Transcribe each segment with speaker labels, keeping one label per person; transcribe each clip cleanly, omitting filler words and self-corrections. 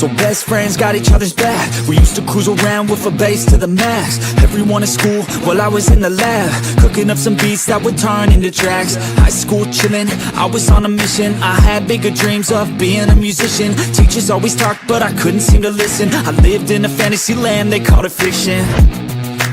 Speaker 1: So best friends got each other's back. We used to cruise around with a bass to the max. Everyone in school while I was in the lab, cooking up some beats that would turn into tracks. High school chillin', I was on a mission. I had bigger dreams of being a musician. Teachers always talked but I couldn't seem to listen. I lived in a fantasy land, they called it fiction.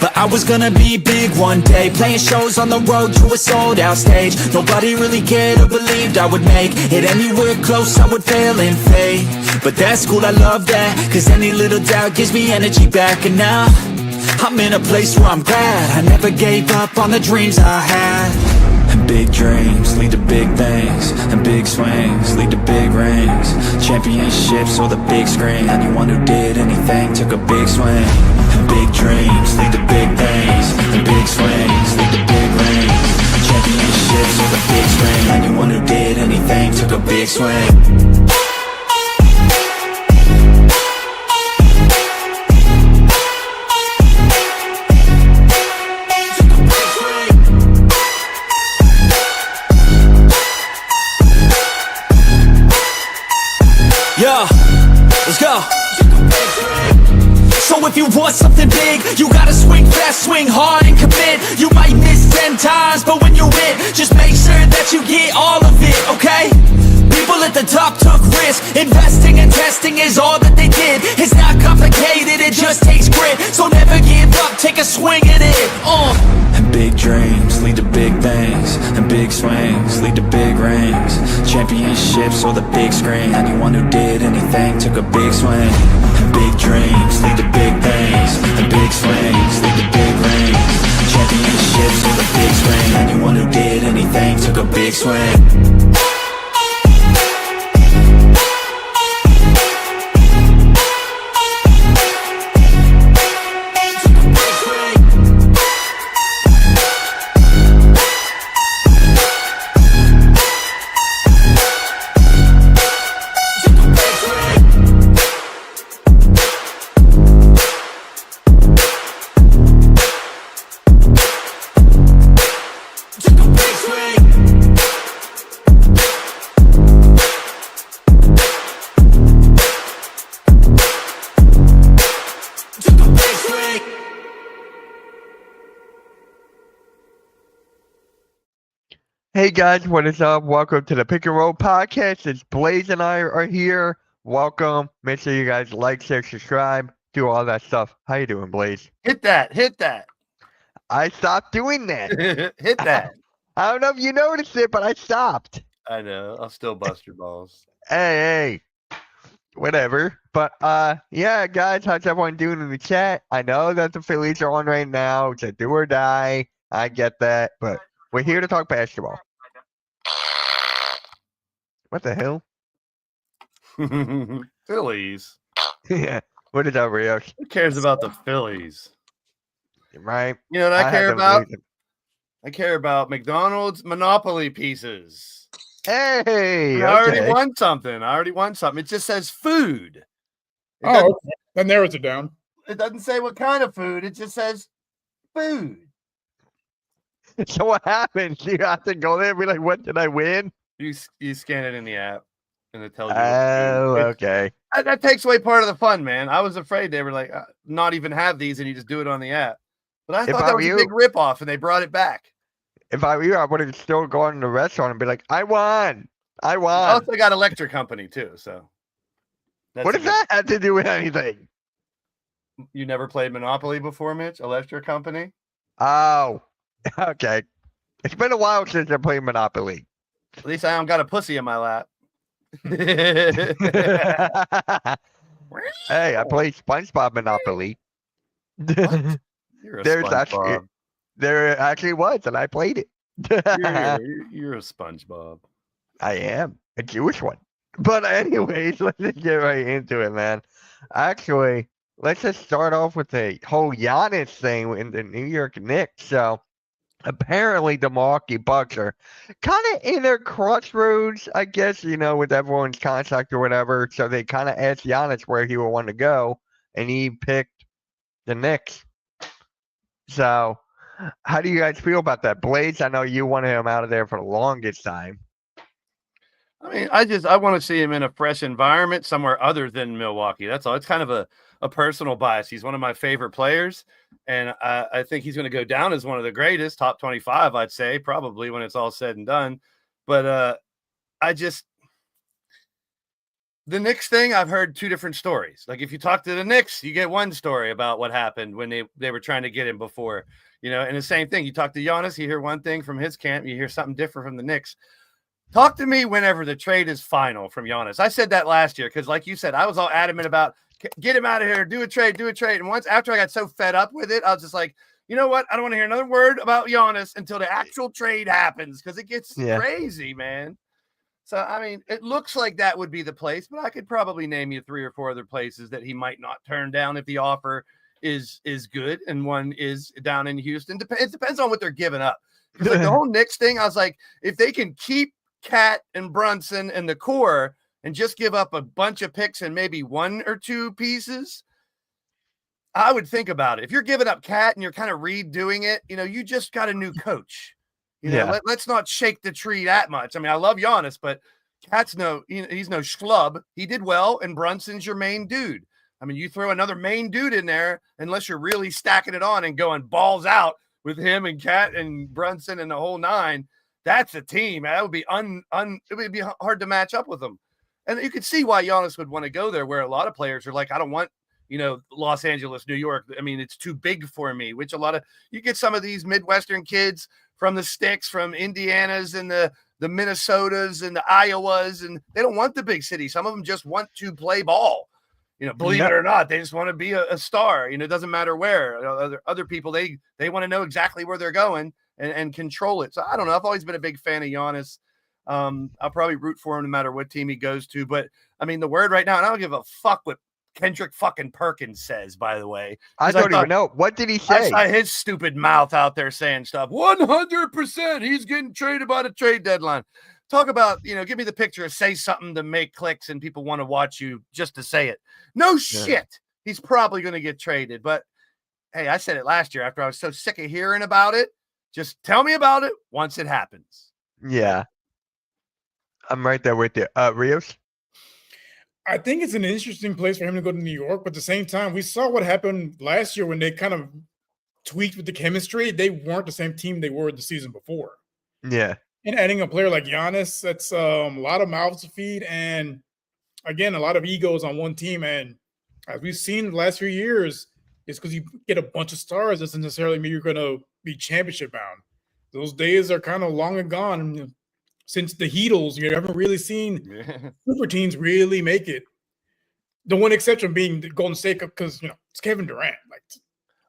Speaker 1: But I was gonna be big one day, playing shows on the road to a sold out stage. Nobody really cared or believed I would make it anywhere close, I would fail and fade. But that's cool, I love that, cause any little doubt gives me energy back. And now, I'm in a place where I'm glad I never gave up on the dreams I had. And big dreams lead to big things, and big swings lead to big rings. Championships or the big screen, anyone who did anything took a big swing. And big dreams lead to big things, and big swings lead to big rings. Championships or the big screen, anyone who did anything took a big swing. Yeah, let's go. So if you want something big, you gotta swing fast, swing hard and commit. You might miss 10 times, but when you win, just make sure that you get all of it, okay? People at the top took risks. Investing and testing is all that they did. It's not complicated, it just takes grit. So never give up, take a swing at it. And big dreams lead to big things, and big swings lead to big rings. Championships or the big screen, anyone who did anything took a big swing. And big dreams lead to big things, and big swings lead to big rings. Championships or the big screen, anyone who did anything took a big swing.
Speaker 2: Hey guys, what is up? Welcome to the Pick and Roll Podcast. It's Blaze and I are here. Welcome. Make sure you guys like, share, subscribe, do all that stuff. How you doing, Blaze?
Speaker 3: Hit that.
Speaker 2: I stopped doing that.
Speaker 3: Hit that.
Speaker 2: I don't know if you noticed it, but I stopped.
Speaker 3: I know. I'll still bust your balls.
Speaker 2: Hey. Whatever. But yeah, guys, how's everyone doing in the chat? I know that the Phillies are on right now. It's a do or die. I get that, but we're here to talk basketball. What the hell?
Speaker 3: Phillies.
Speaker 2: Yeah. What is that, Rios?
Speaker 3: Who cares about the Phillies?
Speaker 2: Right.
Speaker 3: You know what I care about? I care about McDonald's Monopoly pieces.
Speaker 2: Hey,
Speaker 3: I already won something. It just says food.
Speaker 4: Okay. That narrows it down.
Speaker 3: It doesn't say what kind of food. It just says food.
Speaker 2: So what happens? You have to go there and be like, what did I win?
Speaker 3: You scan it in the app, and it tells you.
Speaker 2: Oh, okay.
Speaker 3: That takes away part of the fun, man. I was afraid they were like not even have these, and you just do it on the app. But I thought that was a big ripoff, and they brought it back.
Speaker 2: If I were you, I would have still gone to the restaurant and be like, I won.
Speaker 3: I also got Electric Company too. So
Speaker 2: what does that have to do with anything?
Speaker 3: You never played Monopoly before, Mitch? Electric Company?
Speaker 2: Oh, okay. It's been a while since I played Monopoly.
Speaker 3: At least I don't got a pussy in my lap.
Speaker 2: Hey, I played SpongeBob Monopoly.
Speaker 3: You're a SpongeBob.
Speaker 2: There actually was, and I played it.
Speaker 3: You're a SpongeBob.
Speaker 2: I am a Jewish one. But anyways, let's just get right into it, man. Actually, let's just start off with the whole Giannis thing in the New York Knicks. So apparently the Milwaukee Bucks are kind of in their crossroads, I guess, with everyone's contract or whatever. So they kind of asked Giannis where he would want to go, and he picked the Knicks. So how do you guys feel about that? Blaze, I know you wanted him out of there for the longest time.
Speaker 3: I mean, I want to see him in a fresh environment somewhere other than Milwaukee. That's all. It's kind of a personal bias. He's one of my favorite players, and I think he's going to go down as one of the greatest, top 25, I'd say, probably when it's all said and done. But the Knicks thing, I've heard two different stories. Like if you talk to the Knicks, you get one story about what happened when they were trying to get him before, and the same thing. You talk to Giannis, you hear one thing from his camp, you hear something different from the Knicks. Talk to me whenever the trade is final from Giannis. I said that last year because, like you said, I was all adamant about get him out of here, do a trade. And once after I got so fed up with it, I was just like, you know what? I don't want to hear another word about Giannis until the actual trade happens because it gets crazy, man. So, I mean, it looks like that would be the place, but I could probably name you 3 or 4 other places that he might not turn down if the offer is good and one is down in Houston. It depends on what they're giving up. Like the whole Knicks thing, I was like, if they can keep Cat and Brunson and the core and just give up a bunch of picks and maybe 1 or 2 pieces, I would think about it. If you're giving up Cat and you're kind of redoing it, you just got a new coach. Let's not shake the tree that much. I mean, I love Giannis, but Cat's he's no schlub. He did well, and Brunson's your main dude. I mean, you throw another main dude in there, unless you're really stacking it on and going balls out with him and Cat and Brunson and the whole 9. That's a team. That would be it would be hard to match up with them. And you could see why Giannis would want to go there, where a lot of players are like, I don't want, Los Angeles, New York. I mean, it's too big for me, which you get some of these Midwestern kids from the sticks, from Indianas and the Minnesotas and the Iowas, and they don't want the big city. Some of them just want to play ball. Believe it or not, they just want to be a star. It doesn't matter where. Other people, they want to know exactly where they're going and control it. So I don't know. I've always been a big fan of Giannis. I'll probably root for him no matter what team he goes to. But I mean, the word right now, and I don't give a fuck what Kendrick fucking Perkins says, by the way.
Speaker 2: I don't even know. What did he say?
Speaker 3: I saw his stupid mouth out there saying stuff. 100% he's getting traded by the trade deadline. Talk about, give me the picture, say something to make clicks and people want to watch you just to say it. No shit. He's probably going to get traded. But hey, I said it last year after I was so sick of hearing about it. Just tell me about it once it happens.
Speaker 2: Yeah. I'm right there with you. Rios?
Speaker 4: I think it's an interesting place for him to go to New York, but at the same time, we saw what happened last year when they kind of tweaked with the chemistry. They weren't the same team they were the season before.
Speaker 2: Yeah.
Speaker 4: And adding a player like Giannis, that's a lot of mouths to feed, and again, a lot of egos on one team. And as we've seen the last few years, it's because you get a bunch of stars doesn't necessarily mean you're going to be championship bound. Those days are kind of long and gone. Since the Heatles, you haven't really seen super teams really make it. The one exception being the Golden State, because it's Kevin Durant.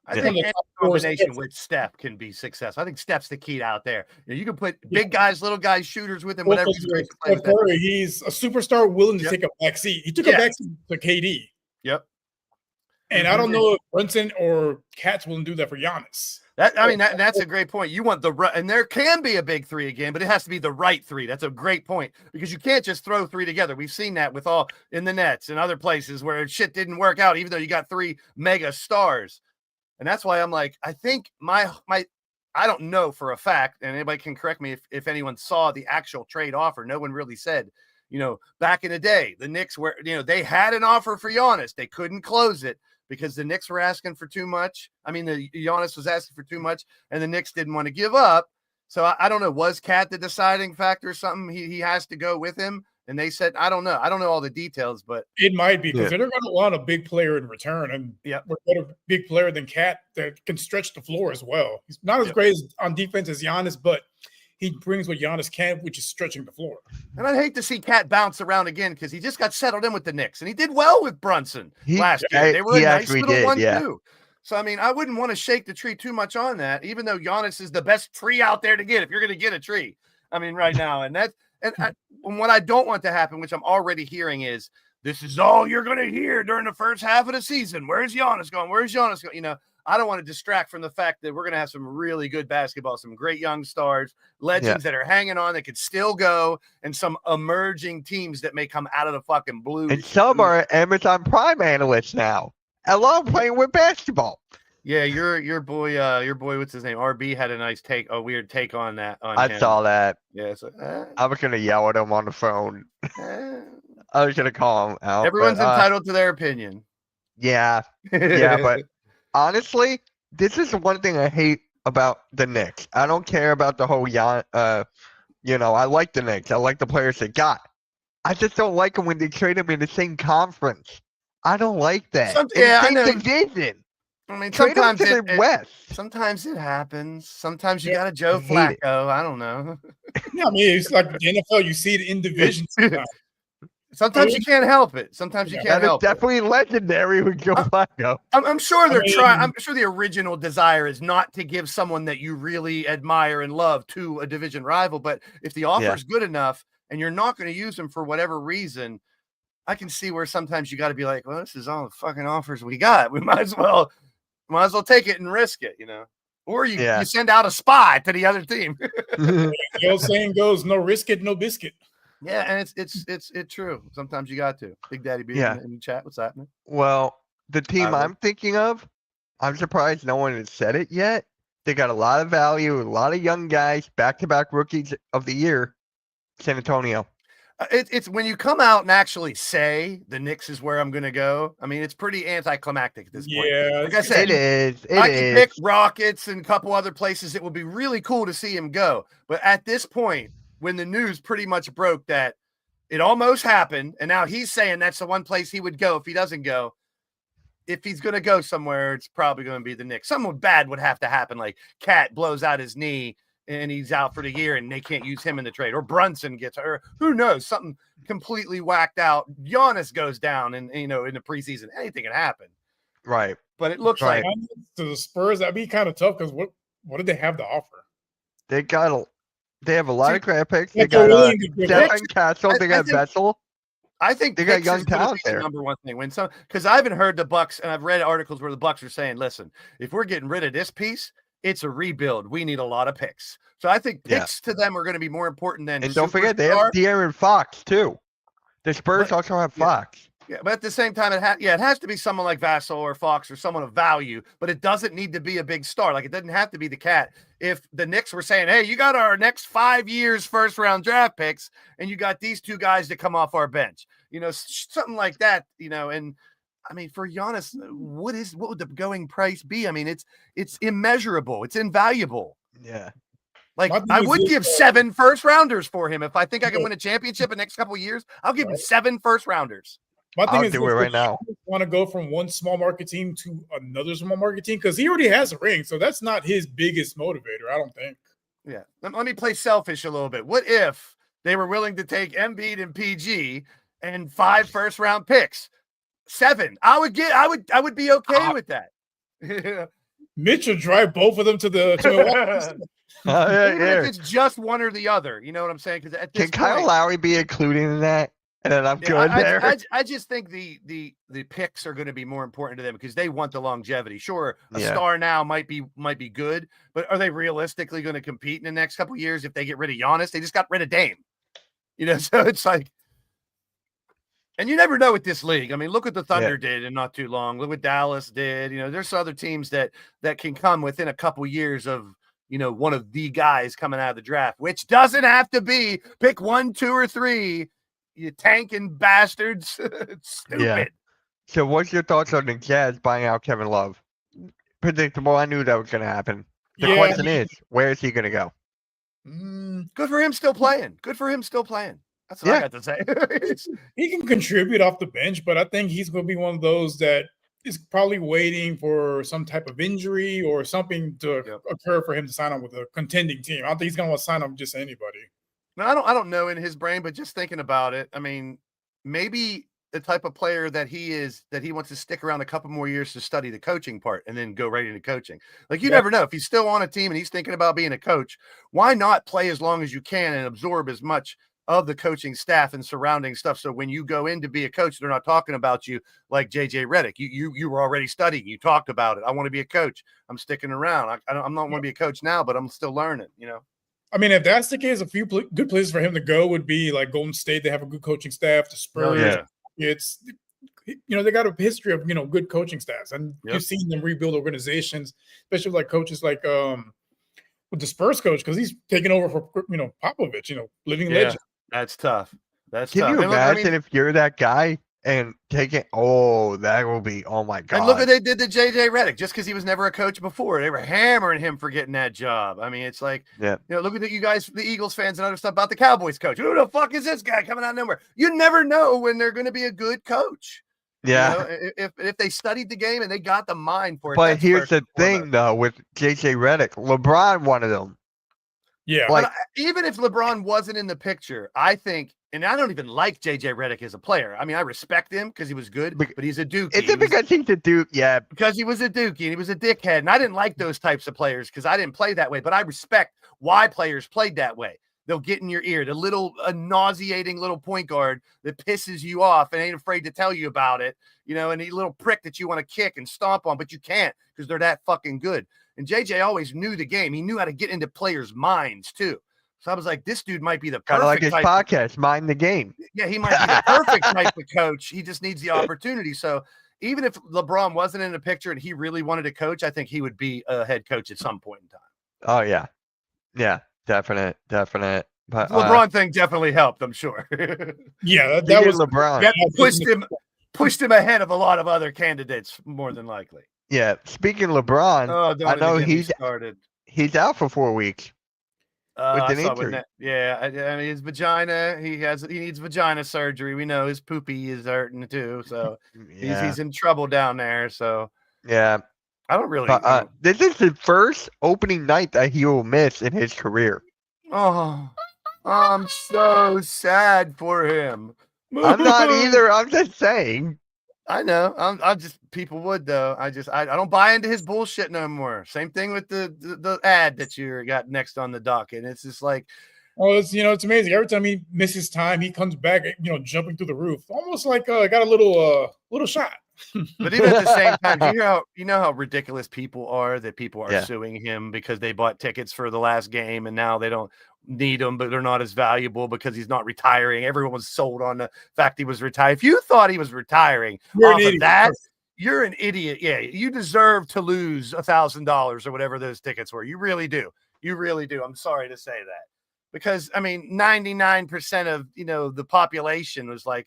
Speaker 3: I think any combination with Steph can be successful. I think Steph's the key out there. You can put big guys, little guys, shooters with him, whatever.
Speaker 4: He's a superstar willing to take a back seat. He took a back seat to KD.
Speaker 3: Yep.
Speaker 4: And I don't know if Brunson or Cat's willing to do that for Giannis.
Speaker 3: That's a great point. You want and there can be a big 3 again, but it has to be the right 3. That's a great point because you can't just throw 3 together. We've seen that with all in the Nets and other places where shit didn't work out, even though you got 3 mega stars. And that's why I'm like, I think I don't know for a fact, and anybody can correct me if anyone saw the actual trade offer. No one really said, back in the day, the Knicks were, they had an offer for Giannis. They couldn't close it because the Knicks were asking for too much. I mean, the Giannis was asking for too much, and the Knicks didn't want to give up. So I don't know. Was Cat the deciding factor or something? He has to go with him. And they said, I don't know. I don't know all the details, but
Speaker 4: it might be because they're going to want a big player in return. And we're a big player than Cat that can stretch the floor as well. He's not as great on defense as Giannis, but he brings what Giannis can, which is stretching the floor.
Speaker 3: And I'd hate to see Cat bounce around again because he just got settled in with the Knicks, and he did well with Brunson last year. They were a nice little one too. So, I mean, I wouldn't want to shake the tree too much on that, even though Giannis is the best tree out there to get if you're going to get a tree. I mean, right now. And what I don't want to happen, which I'm already hearing, is this is all you're going to hear during the first half of the season. Where's Giannis going? Where's Giannis going? I don't want to distract from the fact that we're going to have some really good basketball, some great young stars, legends that are hanging on that could still go, and some emerging teams that may come out of the fucking blue.
Speaker 2: And some are Amazon Prime analysts now. A lot of playing with basketball.
Speaker 3: Yeah, your boy, what's his name? RB had a weird take on that. On
Speaker 2: I
Speaker 3: him.
Speaker 2: saw that.
Speaker 3: Yeah, so,
Speaker 2: I was gonna yell at him on the phone.
Speaker 3: eh.
Speaker 2: I was gonna call him out.
Speaker 3: Everyone's
Speaker 2: but,
Speaker 3: entitled to their opinion.
Speaker 2: yeah, but honestly, this is the one thing I hate about the Knicks. I don't care about the whole I like the Knicks. I like the players they got. I just don't like them when they trade them in the same conference. I don't like that.
Speaker 3: Some-
Speaker 2: In
Speaker 3: yeah, I
Speaker 2: the
Speaker 3: know.
Speaker 2: same division.
Speaker 3: I mean,
Speaker 2: Trade them
Speaker 3: sometimes
Speaker 2: to the
Speaker 3: it,
Speaker 2: West.
Speaker 3: sometimes it happens. Sometimes you
Speaker 4: Yeah,
Speaker 3: got a Joe
Speaker 2: I hate it.
Speaker 3: Flacco. I don't know.
Speaker 4: Yeah, I mean, it's like the NFL. You see it in divisions. sometimes.
Speaker 3: Sometimes you can't help it. Sometimes you
Speaker 4: Yeah,
Speaker 3: can't
Speaker 2: That is
Speaker 3: help it.
Speaker 2: definitely legendary with Joe Flacco.
Speaker 3: I'm sure they're trying.
Speaker 4: mean-
Speaker 3: I'm sure the original desire is not to give someone that you really admire and love to a division rival. But if the offer is good enough and you're not going to use them for whatever reason, I can see where sometimes you got to be like, well, this is all the fucking offers we got. We might as well take it and risk it, Or you send out a spy to the other team.
Speaker 4: The old saying goes, "No risk it, no biscuit."
Speaker 3: Yeah, and it's true. Sometimes you got to. Big Daddy B in the chat. What's happening?
Speaker 2: Well, the team
Speaker 3: Tyler?
Speaker 2: I'm thinking of, I'm surprised no one has said it yet. They got a lot of value, a lot of young guys, back-to-back rookies of the year. San Antonio.
Speaker 3: It's when you come out and actually say the Knicks is where I'm going to go. I mean, it's pretty anticlimactic at this point.
Speaker 4: Yeah,
Speaker 3: Like I said,
Speaker 2: It is.
Speaker 3: I can pick Rockets and a couple other places. It would be really cool to see him go. But at this point, when the news pretty much broke that it almost happened, and now he's saying that's the one place he would go if he doesn't go. If he's going to go somewhere, it's probably going to be the Knicks. Something bad would have to happen, like Cat blows out his knee and he's out for the year and they can't use him in the trade, or Brunson gets hurt. Who knows? Something completely whacked out. Giannis goes down and in the preseason. Anything can happen.
Speaker 2: Right.
Speaker 3: But it looks
Speaker 2: Right.
Speaker 3: like
Speaker 4: to the Spurs, that'd be kind of tough because what did they have to offer?
Speaker 2: They have a lot of draft picks. They
Speaker 4: Like, they're
Speaker 2: got
Speaker 4: willing to give up.
Speaker 2: Stephen Castle. They got Vessel.
Speaker 3: I think
Speaker 2: They got
Speaker 3: picks
Speaker 2: young
Speaker 3: is gonna
Speaker 2: talent
Speaker 3: be the
Speaker 2: there.
Speaker 3: number one thing. Because I haven't heard the Bucks, and I've read articles where the Bucks are saying, "Listen, if we're getting rid of this piece, it's a rebuild. We need a lot of picks." So I think picks to them are going to be more important than.
Speaker 2: And don't forget, they have De'Aaron Fox too. The Spurs also have Fox.
Speaker 3: Yeah, but at the same time, it has to be someone like Vassell or Fox or someone of value, but it doesn't need to be a big star. Like, it doesn't have to be the Cat. If the Knicks were saying, hey, you got our next 5 years first round draft picks, and you got these two guys to come off our bench, something like that, and I mean, for Giannis, what would the going price be? I mean, it's immeasurable. It's invaluable.
Speaker 2: Yeah.
Speaker 3: Like, I would give 7 first rounders for him. If I think I can win a championship in the next couple of years, I'll give him 7 first rounders.
Speaker 4: My thing
Speaker 2: I'll
Speaker 4: is,
Speaker 2: do it right now.
Speaker 4: Want to go from one small market team to another small market team because he already has a ring, so that's not his biggest motivator, I don't think.
Speaker 3: Yeah, let me play selfish a little bit. What if they were willing to take Embiid and PG and 5 first round picks? 7. I would be okay with that.
Speaker 4: Mitch will drive both of them to the.
Speaker 3: Even if it's just one or the other, you know what I'm saying? Because at this
Speaker 2: Can Kyle
Speaker 3: point,
Speaker 2: Lowry be included in that? And then I'm good there.
Speaker 3: I just think the picks are going to be more important to them because they want the longevity. Sure, a
Speaker 2: Yeah.
Speaker 3: star now might be good, but are they realistically going to compete in the next couple of years if they get rid of Giannis? They just got rid of Dame. So it's like, and you never know with this league. I mean, look what the Thunder did in not too long. Look what Dallas did. There's other teams that can come within a couple years of one of the guys coming out of the draft, which doesn't have to be pick 1, 2, or 3. You tanking bastards. It's stupid.
Speaker 2: Yeah. So what's your thoughts on the Jazz buying out Kevin Love? Predictable. I knew that was going to happen. The question is, where is he going to go?
Speaker 3: Good for him still playing. That's what I got to say.
Speaker 4: He can contribute off the bench, but I think he's going to be one of those that is probably waiting for some type of injury or something to occur for him to sign on with a contending team. I don't think he's going to want to sign on with just anybody.
Speaker 3: No, I don't know in his brain, but just thinking about it, I mean, maybe the type of player that he is, that he wants to stick around a couple more years to study the coaching part and then go right into coaching. Like, you never know. If he's still on a team and he's thinking about being a coach, why not play as long as you can and absorb as much of the coaching staff and surrounding stuff? So when you go in to be a coach, they're not talking about you like JJ Redick. You were already studying. You talked about it. I want to be a coach. I'm sticking around. I'm not want to be a coach now, but I'm still learning,
Speaker 4: I mean, if that's the case, a few good places for him to go would be like Golden State. They have a good coaching staff. The Spurs, they got a history of good coaching staffs, and
Speaker 3: Yep.
Speaker 4: you've seen them rebuild organizations, especially like coaches like with the Spurs coach, because he's taking over for Popovich, living
Speaker 3: Yeah,
Speaker 4: legend.
Speaker 3: that's tough. That's
Speaker 2: Can
Speaker 3: tough.
Speaker 2: you
Speaker 3: And look, I
Speaker 2: imagine
Speaker 3: mean,
Speaker 2: if you're that guy and taking? Oh, that will be. Oh my god.
Speaker 3: and look what they did to JJ Redick just because he was never a coach before. They were hammering him for getting that job. I mean, it's like,
Speaker 2: Yeah.
Speaker 3: look at you guys, the Eagles fans and other stuff about the Cowboys coach. Who the fuck is this guy coming out of nowhere? You never know when they're going to be a good coach.
Speaker 2: Yeah.
Speaker 3: If they studied the game and they got the mind for it.
Speaker 2: But
Speaker 3: that's
Speaker 2: here's
Speaker 3: first
Speaker 2: the
Speaker 3: and
Speaker 2: thing,
Speaker 3: foremost.
Speaker 2: though, with JJ Redick, LeBron wanted him.
Speaker 4: Yeah,
Speaker 2: Like,
Speaker 3: Even if LeBron wasn't in the picture, I think, and I don't even like JJ Redick as a player. I mean, I respect him because he was good, but he's a Dookie.
Speaker 2: is it because he's a Duke? Yeah.
Speaker 3: Because he was a Dookie and he was a dickhead. And I didn't like those types of players because I didn't play that way. But I respect why players played that way. They'll get in your ear, the little nauseating little point guard that pisses you off and ain't afraid to tell you about it, and a little prick that you want to kick and stomp on, but you can't because they're that fucking good. And JJ always knew the game. He knew how to get into players' minds too. So I was like, this dude might be the
Speaker 2: Kind of like
Speaker 3: perfect
Speaker 2: his
Speaker 3: type.
Speaker 2: podcast, Mind the Game.
Speaker 3: Yeah, he might be the perfect type of coach. He just needs the opportunity. So even if LeBron wasn't in the picture and he really wanted to coach, I think he would be a head coach at some point in time.
Speaker 2: Oh, yeah. Yeah, definite. But
Speaker 3: The LeBron thing definitely helped, I'm sure.
Speaker 4: yeah, that
Speaker 2: speaking
Speaker 4: was
Speaker 2: of LeBron.
Speaker 3: That pushed him ahead of a lot of other candidates, more than likely.
Speaker 2: Yeah, speaking of LeBron,
Speaker 3: Oh, don't
Speaker 2: I
Speaker 3: even
Speaker 2: know
Speaker 3: get me
Speaker 2: he's
Speaker 3: started.
Speaker 2: out for 4 weeks. With
Speaker 3: I
Speaker 2: an
Speaker 3: saw
Speaker 2: injury.
Speaker 3: that. Yeah, I mean his vagina. He needs vagina surgery. We know his poopy is hurting too, so
Speaker 2: Yeah.
Speaker 3: he's in trouble down there. So
Speaker 2: Yeah.
Speaker 3: I don't really.
Speaker 2: But this is the first opening night that he will miss in his career.
Speaker 3: Oh, I'm so sad for him.
Speaker 2: I'm not either. I'm just saying.
Speaker 3: I know. I'm just people would though. I don't buy into his bullshit no more. Same thing with the ad that you got next on the docket. It's just like,
Speaker 4: oh, it's amazing. Every time he misses time, he comes back, jumping through the roof, almost like got a little shot.
Speaker 3: but even at the same time, you know how ridiculous people are that people are
Speaker 2: Yeah.
Speaker 3: suing him because they bought tickets for the last game and now they don't need them, but they're not as valuable because he's not retiring. Everyone was sold on the fact he was retired. If you thought he was retiring
Speaker 4: You're
Speaker 3: off
Speaker 4: an
Speaker 3: of
Speaker 4: idiot.
Speaker 3: that, you're an idiot. Yeah, you deserve to lose $1,000 or whatever those tickets were. You really do. You really do. I'm sorry to say that because I mean, 99% of the population was like,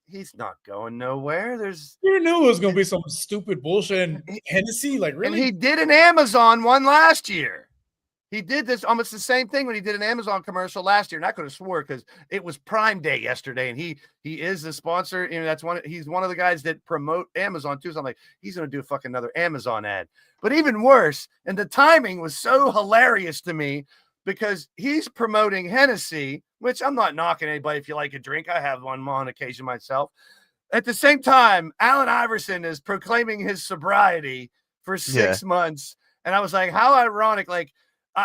Speaker 3: he's not going nowhere.
Speaker 4: You knew it was going to be some stupid bullshit. And Hennessy, like, really?
Speaker 3: And he did an Amazon one last year. He did this almost the same thing when he did an Amazon commercial last year. And I could have swore because it was Prime Day yesterday. And he is the sponsor. He's one of the guys that promote Amazon too. So I'm like, he's going to do a fucking another Amazon ad. But even worse, and the timing was so hilarious to me because he's promoting Hennessy, which I'm not knocking anybody if you like a drink. I have one on occasion myself. At the same time, Allen Iverson is proclaiming his sobriety for 6 months. And I was like, how ironic. Like,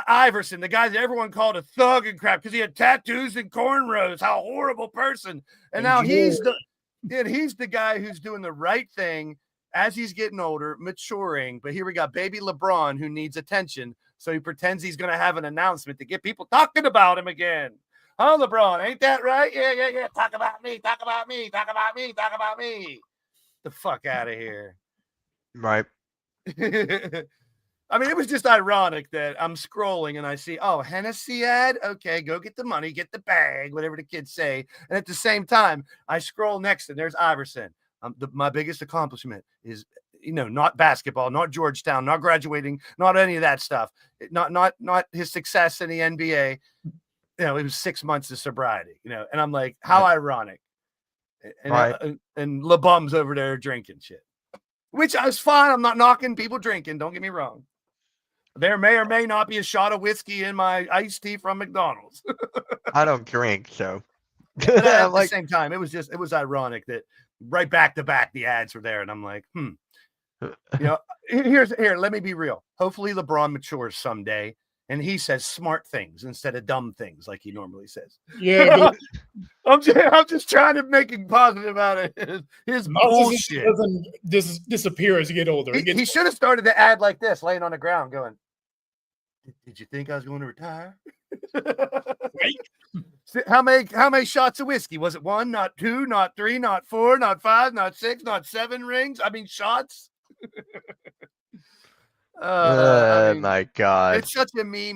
Speaker 3: Iverson, the guy that everyone called a thug and crap because he had tattoos and cornrows. How horrible person. And now he's the guy who's doing the right thing as he's getting older, maturing. But here we got baby LeBron who needs attention. So he pretends he's going to have an announcement to get people talking about him again. Huh, LeBron? Ain't that right? Yeah. Talk about me. Talk about me. Talk about me. Talk about me. The fuck out of here.
Speaker 2: Right.
Speaker 3: I mean, it was just ironic that I'm scrolling and I see, oh, Hennessy ad. Okay, go get the money, get the bag, whatever the kids say. And at the same time, I scroll next and there's Iverson. My biggest accomplishment is, not basketball, not Georgetown, not graduating, not any of that stuff. Not his success in the NBA. It was 6 months of sobriety, and I'm like, how ironic. And,
Speaker 2: Right.
Speaker 3: And LeBum's over there drinking shit, which is fine. I'm not knocking people drinking. Don't get me wrong. There may or may not be a shot of whiskey in my iced tea from McDonald's.
Speaker 2: I don't drink, so.
Speaker 3: But at
Speaker 2: I'm like,
Speaker 3: the same time, it was ironic that right back to back the ads were there, and I'm like, here, let me be real. Hopefully LeBron matures someday and he says smart things instead of dumb things like he normally says.
Speaker 4: Yeah,
Speaker 3: I'm just trying to make it positive about it. His bullshit
Speaker 4: doesn't disappear as you get older.
Speaker 3: He should have started the ad like this, laying on the ground, going, "Did you think I was going to retire?" How many shots of whiskey? Was it 1, not 2, not 3, not 4, not 5, not 6, not 7 rings? I mean, shots. I mean,
Speaker 2: My God.
Speaker 3: it's such a me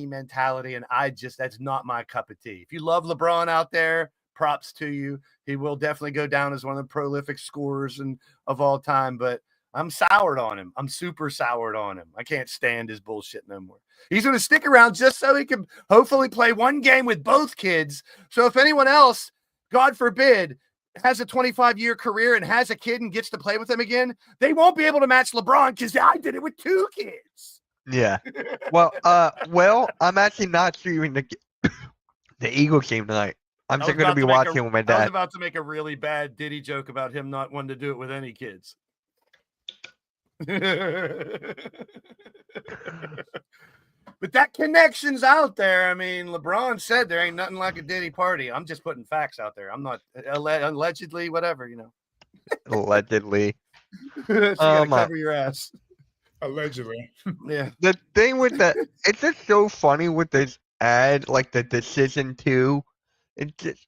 Speaker 3: mentality, and that's not my cup of tea. If you love LeBron out there, props to you. He will definitely go down as one of the prolific scorers of all time, but I'm soured on him. I'm super soured on him. I can't stand his bullshit no more. He's going to stick around just so he can hopefully play one game with both kids. So if anyone else, God forbid, has a 25-year career and has a kid and gets to play with him again, they won't be able to match LeBron because I did it with 2 kids.
Speaker 2: Yeah. Well, I'm actually not shooting the Eagles game tonight. I'm just going to be watching with my
Speaker 3: I was
Speaker 2: dad.
Speaker 3: about to make a really bad Diddy joke about him not wanting to do it with any kids. But that connection's out there. I mean, LeBron said there ain't nothing like a Diddy party. I'm just putting facts out there. I'm not allegedly, whatever,
Speaker 2: Allegedly.
Speaker 3: So you gotta cover your ass.
Speaker 4: Allegedly.
Speaker 3: Yeah.
Speaker 2: The thing with that, it's just so funny with this ad, like the decision to. It just,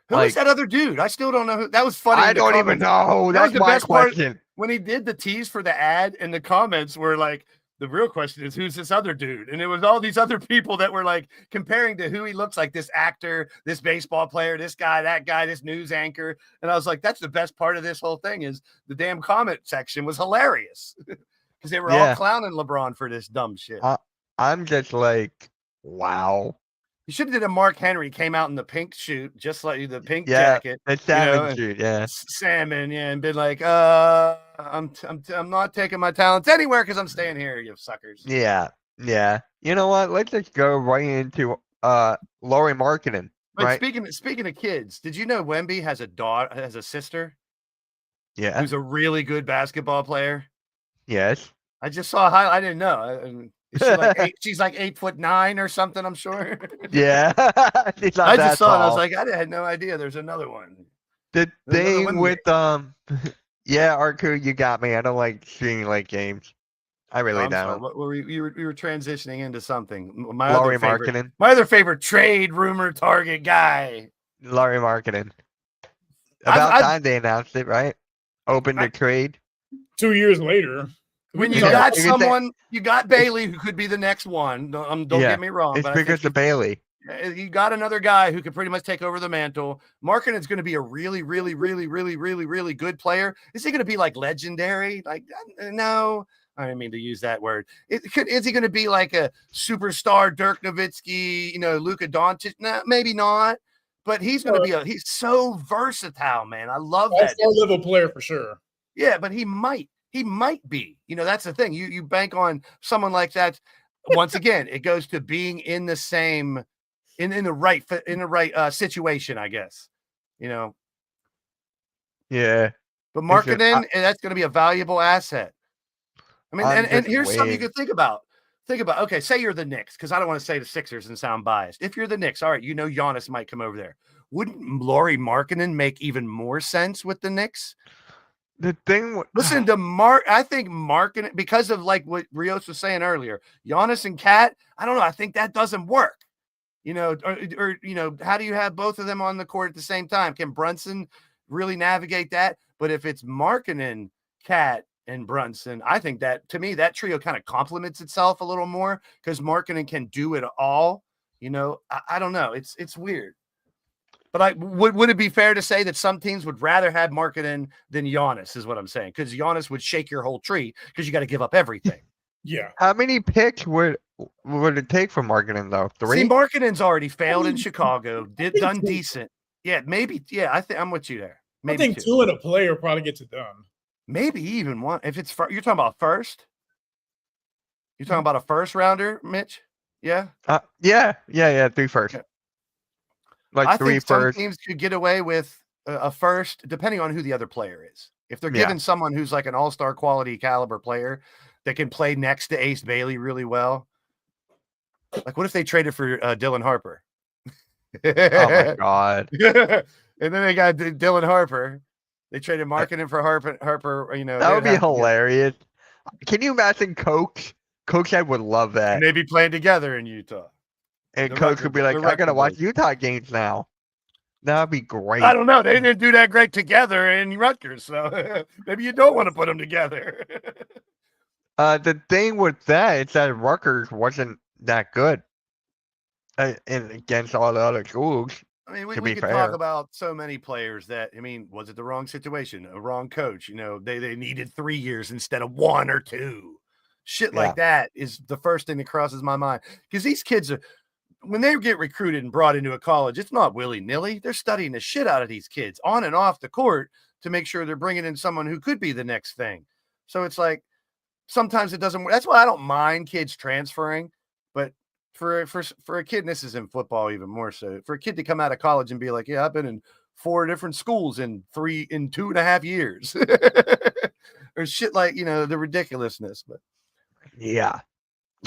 Speaker 3: Who was that other dude? I still don't know who. That was funny.
Speaker 2: I don't even know.
Speaker 3: That was
Speaker 2: That's
Speaker 3: the
Speaker 2: my
Speaker 3: best part.
Speaker 2: question.
Speaker 3: When he did the tease for the ad, and the comments were like, the real question is, who's this other dude? And it was all these other people that were like comparing to who he looks like, this actor, this baseball player, this guy, that guy, this news anchor. And I was like, that's the best part of this whole thing, is the damn comment section was hilarious because they were all clowning LeBron for this dumb shit.
Speaker 2: I'm just like, wow.
Speaker 3: You should have did a Mark Henry, came out in the pink suit, just like the pink jacket.
Speaker 2: The salmon suit, yeah.
Speaker 3: Salmon, yeah, and been like, I'm not taking my talents anywhere because I'm staying here, you suckers.
Speaker 2: Yeah. You know what? Let's just go right into Lauri Markkanen.
Speaker 3: But
Speaker 2: right?
Speaker 3: speaking of kids, did you know Wemby has a sister?
Speaker 2: Yeah.
Speaker 3: Who's a really good basketball player?
Speaker 2: Yes.
Speaker 3: I just saw I didn't know. She's like 8'9" or something, I'm sure.
Speaker 2: Yeah.
Speaker 3: I just saw it. I was like, I had no idea there's another one.
Speaker 2: The thing with yeah, Arku, you got me. I don't like seeing late games. I really don't.
Speaker 3: What were we were transitioning into something.
Speaker 2: Lauri Markkanen.
Speaker 3: My other favorite trade rumor target guy.
Speaker 2: Lauri Markkanen. About time they announced it, right? Open to trade.
Speaker 4: 2 years later.
Speaker 3: When you got someone, you got Bailey, who could be the next one. Don't get me wrong.
Speaker 2: It's because of Bailey.
Speaker 3: You got another guy who could pretty much take over the mantle. Markkanen's going to be a really, really, really, really, really, really good player. Is he going to be like legendary? Like, no, I didn't mean to use that word. Is he going to be like a superstar Dirk Nowitzki, Luka Doncic? No, maybe not. But he's going to be he's so versatile, man. I love that.
Speaker 4: Level player for sure.
Speaker 3: Yeah, but he might be. That's the thing. You bank on someone like that. Once again, it goes to being in the same in the right situation, I guess.
Speaker 2: Yeah.
Speaker 3: But Markkanen, that's going to be a valuable asset. I mean, and here's something you could think about. Okay, say you're the Knicks, because I don't want to say the Sixers and sound biased. If you're the Knicks, all right, Giannis might come over there. Wouldn't Lauri Markkanen make even more sense with the Knicks?
Speaker 2: The thing,
Speaker 3: listen to I think Markkanen, because of like what Rios was saying earlier, Giannis and Cat, I don't know. I think that doesn't work. Or how do you have both of them on the court at the same time? Can Brunson really navigate that? But if it's Markkanen, Cat, and Brunson, I think that, to me, that trio kind of complements itself a little more, because Markkanen can do it all. I don't know. It's weird. But would it be fair to say that some teams would rather have Markkanen than Giannis, is what I'm saying? Because Giannis would shake your whole tree, because you got to give up everything.
Speaker 4: Yeah.
Speaker 2: How many picks would it take for Markkanen, though? 3?
Speaker 3: See, Markkanen's already failed in Chicago. Done decent. Yeah, maybe. Yeah, I think I'm with you there. Maybe
Speaker 4: I think 2 and a player probably gets it done.
Speaker 3: Maybe even 1. If it's you're talking about first. You're talking about a first rounder, Mitch? Yeah.
Speaker 2: Yeah. 3 first. Yeah. Like
Speaker 3: I
Speaker 2: 3
Speaker 3: think
Speaker 2: first.
Speaker 3: Some teams could get away with a first, depending on who the other player is. If they're giving someone who's like an all-star quality caliber player that can play next to Ace Bailey really well. Like, what if they traded for Dylan Harper?
Speaker 2: Oh my God.
Speaker 3: And then they got Dylan Harper. They traded Markkanen for Harper.
Speaker 2: That would be hilarious. Can you imagine Coach? Coach Ed would love that.
Speaker 3: And they'd be playing together in Utah.
Speaker 2: And
Speaker 3: The
Speaker 2: coach
Speaker 3: Rutgers-
Speaker 2: could be like,
Speaker 3: the
Speaker 2: I gotta
Speaker 3: Rutgers
Speaker 2: watch
Speaker 3: boys.
Speaker 2: Utah games now. That'd be great.
Speaker 3: I don't know. They didn't do that great together in Rutgers, so maybe you don't want to put them together.
Speaker 2: The thing with that is that Rutgers wasn't that good, and against all the other schools.
Speaker 3: I mean,
Speaker 2: To
Speaker 3: we
Speaker 2: be
Speaker 3: could talk
Speaker 2: fair.
Speaker 3: about so many players that, I mean, was it the wrong situation, a wrong coach? You know, they needed 3 years instead of 1 or 2. Shit like that is the first thing that crosses my mind, because these kids are, when they get recruited and brought into a college, it's not willy-nilly. They're studying the shit out of these kids on and off the court to make sure they're bringing in someone who could be the next thing. So it's like, sometimes it doesn't work. That's why I don't mind kids transferring, but for a kid, and this is in football even more so, for a kid to come out of college and be like, yeah, I've been in 4 different schools in 2.5 years or shit, like, you know, the ridiculousness. But
Speaker 2: Yeah.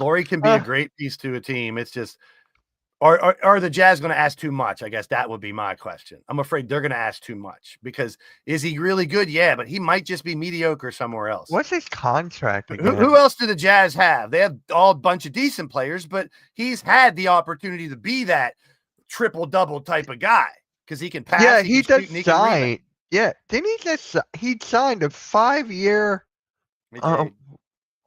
Speaker 3: Laurie can be a great piece to a team. It's just, are the Jazz going to ask too much? I guess that would be my question. I'm afraid they're going to ask too much, because is he really good? Yeah, but he might just be mediocre somewhere else.
Speaker 2: What's his contract again?
Speaker 3: Who else do the Jazz have? They have all a bunch of decent players, but he's had the opportunity to be that triple-double type of guy because he can pass.
Speaker 2: Yeah, he
Speaker 3: can
Speaker 2: does
Speaker 3: shoot, and he can rebound.
Speaker 2: sign. Yeah, didn't he just? He signed a 5-year.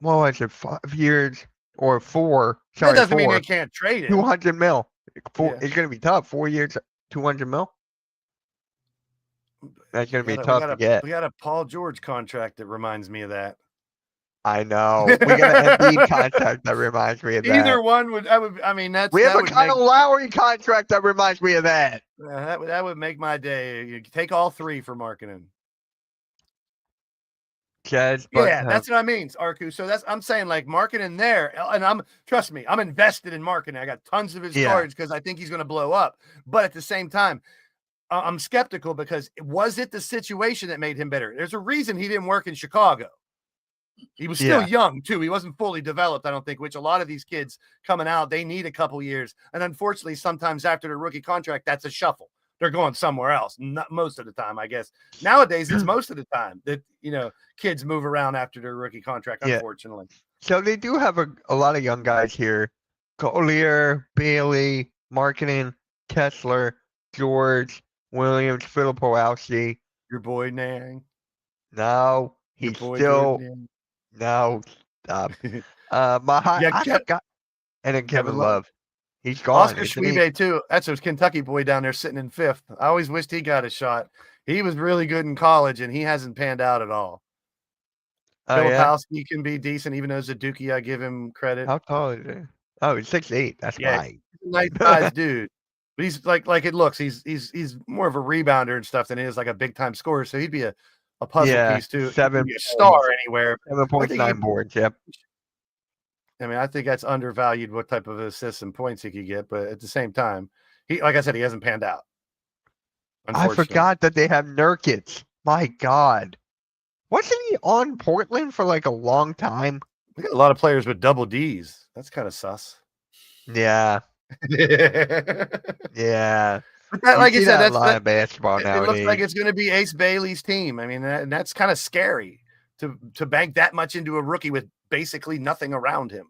Speaker 2: What was it? 5 years or 4?
Speaker 3: That
Speaker 2: Sorry,
Speaker 3: doesn't mean
Speaker 2: 4.
Speaker 3: they can't trade him.
Speaker 2: 200 mil.
Speaker 3: Yeah.
Speaker 2: It's gonna be tough. 4 years, 200 mil. That's gonna be tough to get.
Speaker 3: We got a Paul George contract that reminds me of that.
Speaker 2: I know. We got an Embiid contract that reminds me of that.
Speaker 3: Either one would. I mean, that's.
Speaker 2: We have
Speaker 3: that
Speaker 2: a
Speaker 3: would
Speaker 2: Kyle Lowry contract that reminds me of that.
Speaker 3: that would make my day. You take all 3 for marketing.
Speaker 2: Jazz, but,
Speaker 3: Yeah, that's what I mean, Arku. So I'm saying, like, marketing there, and trust me, I'm invested in marketing. I got tons of his cards because I think he's going to blow up. But at the same time, I'm skeptical, because was it the situation that made him better? There's a reason he didn't work in Chicago. He was still young too. He wasn't fully developed, I don't think, which a lot of these kids coming out, they need a couple years. And unfortunately, sometimes after their rookie contract, that's a shuffle. They're going somewhere else. Not most of the time, I guess. Nowadays, it's most of the time that, you know, kids move around after their rookie contract, unfortunately.
Speaker 2: So they do have a lot of young guys here. Collier, Bailey, Marketing, Kessler, George, Williams, Filipowski.
Speaker 3: Your boy Nang.
Speaker 2: No,
Speaker 3: Your
Speaker 2: he's
Speaker 3: boy
Speaker 2: still
Speaker 3: Nang.
Speaker 2: no. Stop. I forgot. And then Kevin Love. He's gone.
Speaker 3: Oscar Schwebe too. That's his Kentucky boy down there sitting in 5th. I always wished he got a shot. He was really good in college, and he hasn't panned out at all. Filipowski can be decent, even though he's a Dookie. I give him credit.
Speaker 2: How tall is he? Oh, he's 6'8". That's right.
Speaker 3: He's a nice size dude. But he's like it looks. He's more of a rebounder and stuff than he is like a big time scorer. So he'd be a puzzle piece too.
Speaker 2: 7
Speaker 3: Be a star anywhere.
Speaker 2: 7.9 boards. Yep.
Speaker 3: I mean, I think that's undervalued what type of assists and points he could get, but at the same time, he, like I said, he hasn't panned out.
Speaker 2: I forgot that they have Nurkic. My God. Wasn't he on Portland for like a long time?
Speaker 3: We got a lot of players with double Ds. That's kind of sus.
Speaker 2: Yeah. Yeah.
Speaker 3: But that, like you said,
Speaker 2: that's a lot of basketball
Speaker 3: it
Speaker 2: nowadays.
Speaker 3: looks like it's going to be Ace Bailey's team. I mean, that's kind of scary to bank that much into a rookie with basically nothing around him,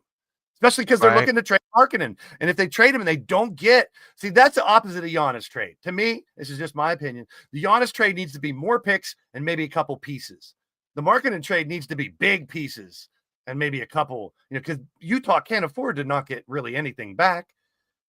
Speaker 3: especially because they're looking to trade Markkanen. And if they trade him and they don't get, see, that's the opposite of Giannis trade. To me, this is just my opinion. The Giannis trade needs to be more picks and maybe a couple pieces. The Markkanen trade needs to be big pieces and maybe a couple, because Utah can't afford to not get really anything back.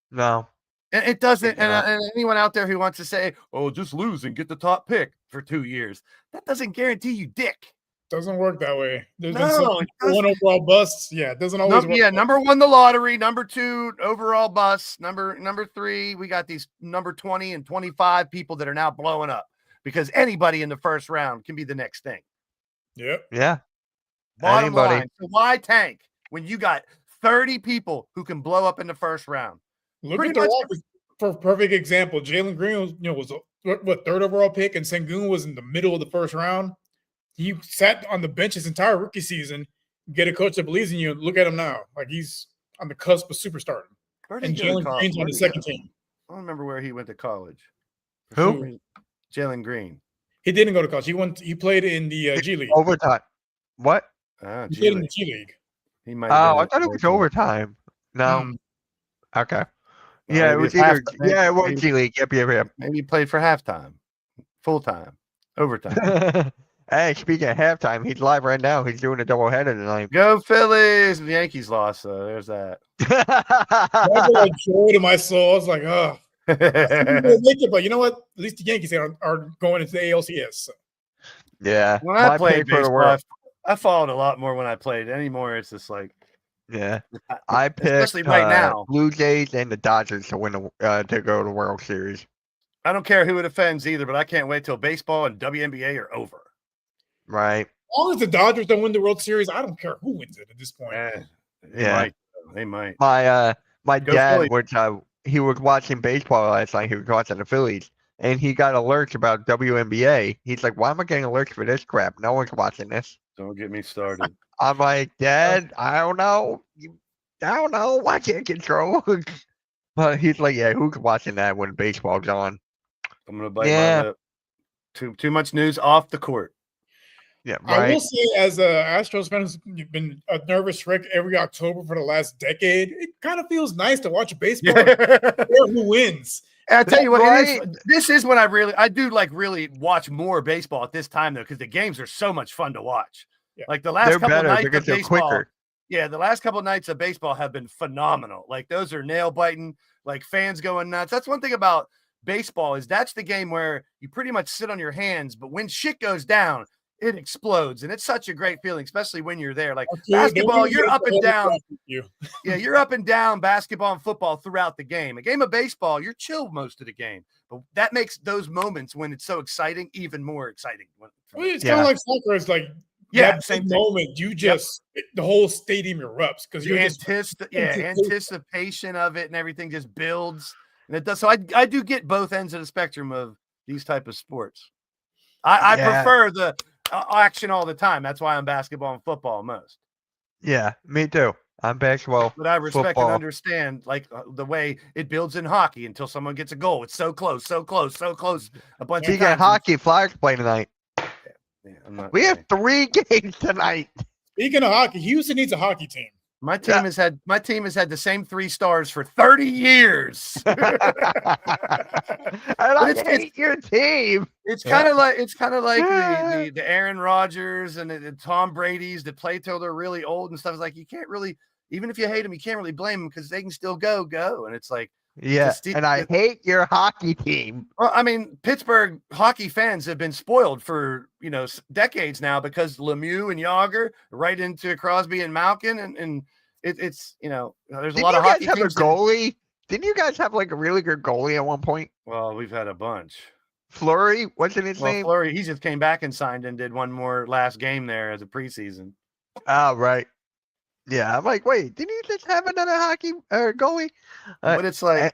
Speaker 2: No.
Speaker 3: And it doesn't. And anyone out there who wants to say, "Oh, just lose and get the top pick for 2 years," that doesn't guarantee you dick.
Speaker 4: Doesn't work that way. There's
Speaker 3: No,
Speaker 4: been some one overall busts. Yeah, it doesn't always work.
Speaker 3: Yeah, number 1, the lottery. Number 2, overall bust. Number 3, we got these number 20 and 25 people that are now blowing up because anybody in the first round can be the next thing.
Speaker 4: Yep.
Speaker 2: Yeah.
Speaker 3: Bottom line. So why tank when you got 30 people who can blow up in the first round?
Speaker 4: Look at the Rockets for perfect example. Jalen Green was what 3rd overall pick, and Sengun was in the middle of the first round. He sat on the bench his entire rookie season. Get a coach that believes in you. Look at him now. Like, he's on the cusp of superstardom. And Jalen Green's on the second team.
Speaker 3: I don't remember where he went to college.
Speaker 2: Who?
Speaker 3: Jalen Green.
Speaker 4: He didn't go to college. He played in the G League.
Speaker 2: Overtime. What?
Speaker 4: He played in the G League.
Speaker 3: He might.
Speaker 2: Oh, I thought it was overtime. No. Okay. Yeah, it
Speaker 3: maybe
Speaker 2: was
Speaker 3: it's
Speaker 2: either
Speaker 3: maybe,
Speaker 2: yeah, it was G League. Yep.
Speaker 3: maybe he played for halftime, full time, overtime.
Speaker 2: Hey, speaking of halftime, he's live right now. He's doing a doubleheader tonight.
Speaker 3: Go Phillies! The Yankees lost, so there's that.
Speaker 4: Never like joy to my soul. I was like, oh, I think we'll make it, but you know what? At least the Yankees are going into the ALCS. So.
Speaker 2: Yeah,
Speaker 3: When I
Speaker 2: my
Speaker 3: played
Speaker 2: pick for the
Speaker 3: baseball,
Speaker 2: world.
Speaker 3: I followed a lot more when I played. Anymore, it's just like,
Speaker 2: Yeah, I picked
Speaker 3: especially right now.
Speaker 2: Blue Jays and the Dodgers to win to go to the World Series.
Speaker 3: I don't care who it offends either, but I can't wait till baseball and WNBA are over.
Speaker 2: Right.
Speaker 4: As long as the Dodgers don't win the World Series, I don't care who wins it at this point.
Speaker 3: They might.
Speaker 2: My
Speaker 3: Go
Speaker 2: dad
Speaker 3: Phillies.
Speaker 2: was he was watching baseball last night. He was watching the Phillies, and he got alerts about WNBA. He's like, "Why am I getting alerts for this crap? No one's watching this."
Speaker 3: Don't get me started.
Speaker 2: I'm like, Dad, I don't know. I don't know. I can't control. But he's like, yeah, who's watching that when baseball's on?
Speaker 3: I'm gonna bite
Speaker 2: Yeah.
Speaker 3: my lip. Too much news off the court.
Speaker 2: Yeah,
Speaker 4: I
Speaker 2: right.
Speaker 4: will say, as a Astros fan who's been a nervous wreck every October for the last decade, it kind of feels nice to watch baseball and care who wins.
Speaker 3: And I tell you what,
Speaker 2: Right.
Speaker 3: this is when I do like really watch more baseball at this time though, because the games are so much fun to watch.
Speaker 4: Yeah.
Speaker 3: Like the last
Speaker 2: They're
Speaker 3: couple
Speaker 2: better
Speaker 3: nights
Speaker 2: because
Speaker 3: of
Speaker 2: they're
Speaker 3: baseball,
Speaker 2: quicker.
Speaker 3: yeah, the last couple nights of baseball have been phenomenal. Like those are nail biting, like fans going nuts. That's one thing about baseball is that's the game where you pretty much sit on your hands, but when shit goes down, it explodes, and it's such a great feeling, especially when you're there. Like basketball, you're up and down. Yeah, you're up and down basketball and football throughout the game. A game of baseball, you're chill most of the game, but that makes those moments when it's so exciting even more exciting.
Speaker 4: It's kind of like soccer. It's like that
Speaker 3: same
Speaker 4: big
Speaker 3: thing.
Speaker 4: moment. You just the whole stadium erupts because
Speaker 3: The
Speaker 4: you're just
Speaker 3: anticipation of it and everything just builds, and it does. So I do get both ends of the spectrum of these type of sports. I prefer the action all the time. That's why I'm basketball and football most.
Speaker 2: Yeah, me too. I'm basketball.
Speaker 3: But I respect
Speaker 2: football.
Speaker 3: and understand like the way it builds in hockey until someone gets a goal. It's so close, so close, so close. A bunch
Speaker 2: Speaking
Speaker 3: of
Speaker 2: of
Speaker 3: times.
Speaker 2: hockey, Flyers play tonight.
Speaker 3: Yeah,
Speaker 2: We have 3 games tonight.
Speaker 4: Speaking of hockey, Houston needs a hockey team.
Speaker 3: My team has had the same 3 stars for 30 years.
Speaker 2: And I hate your team.
Speaker 3: It's kind of like the Aaron Rodgers and the Tom Brady's that play till they're really old and stuff. It's like you can't really, even if you hate them, you can't really blame them because they can still go. And it's like,
Speaker 2: Yeah, and I hate your hockey team.
Speaker 3: well, I mean, Pittsburgh hockey fans have been spoiled for decades now because Lemieux and Yager right into Crosby and Malkin, and it's there's a lot of hockey
Speaker 2: Didn't you guys
Speaker 3: teams.
Speaker 2: have a goalie? Didn't you guys have like a really good goalie at one point?
Speaker 3: Well, we've had a bunch.
Speaker 2: Fleury, what's his name?
Speaker 3: Fleury, he just came back and signed and did one more last game there as a preseason.
Speaker 2: Oh, right. Yeah, I'm like, wait, didn't you just have another hockey goalie?
Speaker 3: But it's like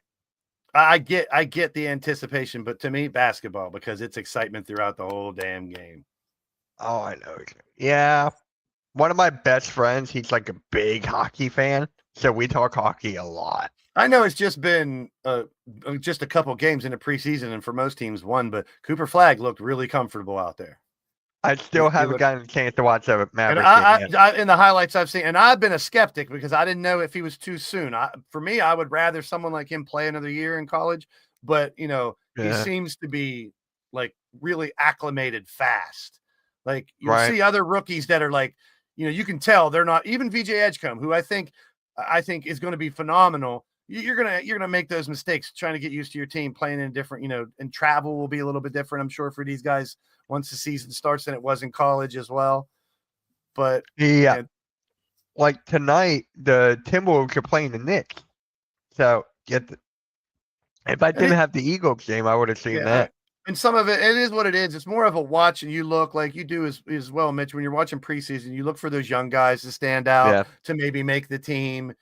Speaker 3: I get the anticipation, but to me, basketball because it's excitement throughout the whole damn game.
Speaker 2: Oh, I know. Yeah, one of my best friends, he's like a big hockey fan, so we talk hockey a lot.
Speaker 3: I know it's just been just a couple games in the preseason, and for most teams, one. But Cooper Flagg looked really comfortable out there.
Speaker 2: I still haven't gotten a chance to watch the
Speaker 3: And
Speaker 2: Mavericks game yet.
Speaker 3: in the highlights I've seen, and I've been a skeptic because I didn't know if he was too soon. For me, I would rather someone like him play another year in college. But he seems to be like really acclimated fast. Like you see other rookies that are like, you can tell they're not even VJ Edgecombe, who I think is going to be phenomenal. You're gonna make those mistakes trying to get used to your team playing in different, and travel will be a little bit different, I'm sure, for these guys once the season starts than it was in college as well. But
Speaker 2: yeah, like tonight, the Timberwolves are playing the Knicks. So if I didn't have the Eagles game, I would have seen that.
Speaker 3: And some of it is what it is. It's more of a watch, and you look like you do as well, Mitch. When you're watching preseason, you look for those young guys to stand out to maybe make the team.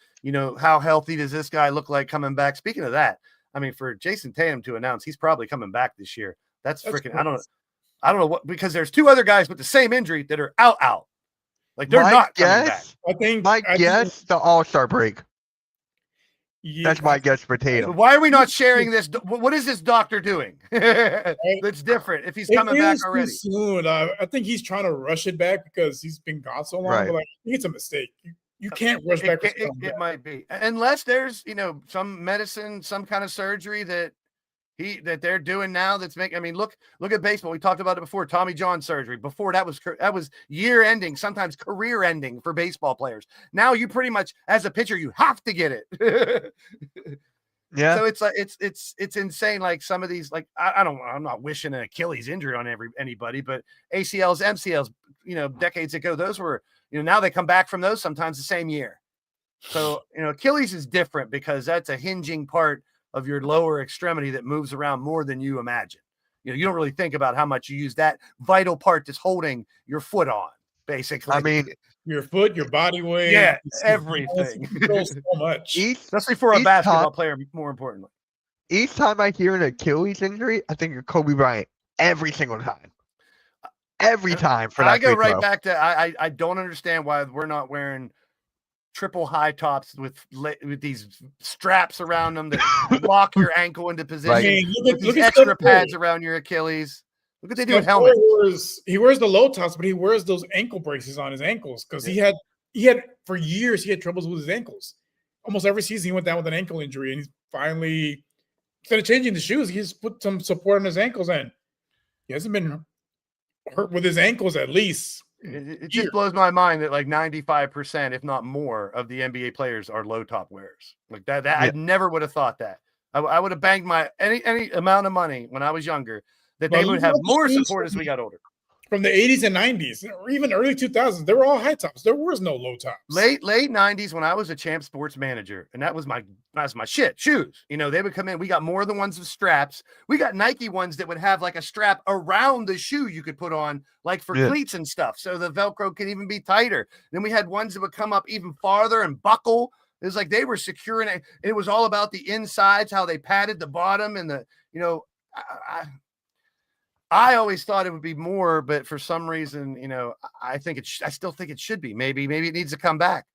Speaker 3: How healthy does this guy look like coming back? Speaking of that, I mean, for Jason Tatum to announce he's probably coming back this year, that's freaking. Cool. I don't know what, because there's 2 other guys with the same injury that are out. Like they're not coming back.
Speaker 4: I think
Speaker 2: the All-Star break.
Speaker 4: Yeah,
Speaker 2: that's my guess for Tatum.
Speaker 3: So why are we not sharing this? What is this doctor doing? That's different. If he's coming back already
Speaker 4: soon, I think he's trying to rush it back because he's been gone so long. But I think it's a mistake. You can't rush back.
Speaker 3: It might be, unless there's some medicine, some kind of surgery that they're doing now that's making. I mean, look at baseball. We talked about it before. Tommy John surgery. Before that was year ending, sometimes career ending for baseball players. Now you pretty much, as a pitcher, you have to get it.
Speaker 2: Yeah.
Speaker 3: So it's like it's insane. Like some of these, like I'm not wishing an Achilles injury on anybody, but ACLs, MCLs, decades ago, those were, now they come back from those sometimes the same year. So, Achilles is different because that's a hinging part of your lower extremity that moves around more than you imagine. You don't really think about how much you use that vital part that's holding your foot on, basically.
Speaker 2: I mean,
Speaker 4: your foot, your body weight,
Speaker 3: yeah, everything.
Speaker 4: So much,
Speaker 3: especially for a basketball player. More importantly,
Speaker 2: each time I hear an Achilles injury, I think of Kobe Bryant every single time. Every time for that.
Speaker 3: I go right back to I don't understand why we're not wearing triple high tops with these straps around them that lock your ankle into position.
Speaker 2: Right.
Speaker 4: I mean,
Speaker 3: look at extra pads around your Achilles. Look what they do with helmets.
Speaker 4: He wears the low tops, but he wears those ankle braces on his ankles because he had for years he had troubles with his ankles. Almost every season he went down with an ankle injury, and he's finally, instead of changing the shoes, he's put some support on his ankles, and he hasn't been hurt with his ankles at least.
Speaker 3: It just blows my mind that like 95%, if not more, of the NBA players are low top wearers. Like that I never would have thought that. I would have banged my any amount of money when I was younger that they would have more support as we got older.
Speaker 4: From the 80s and 90s, or even early 2000s, they were all high tops. There was no low tops.
Speaker 3: Late 90s, when I was a Champ Sports manager, and that was my shit. Shoes, they would come in. We got more than ones with straps. We got Nike ones that would have like a strap around the shoe you could put on, like for cleats and stuff, so the Velcro could even be tighter. Then we had ones that would come up even farther and buckle. It was like they were securing it. It was all about the insides, how they padded the bottom, and I always thought it would be more, but for some reason, I still think it should be. Maybe it needs to come back.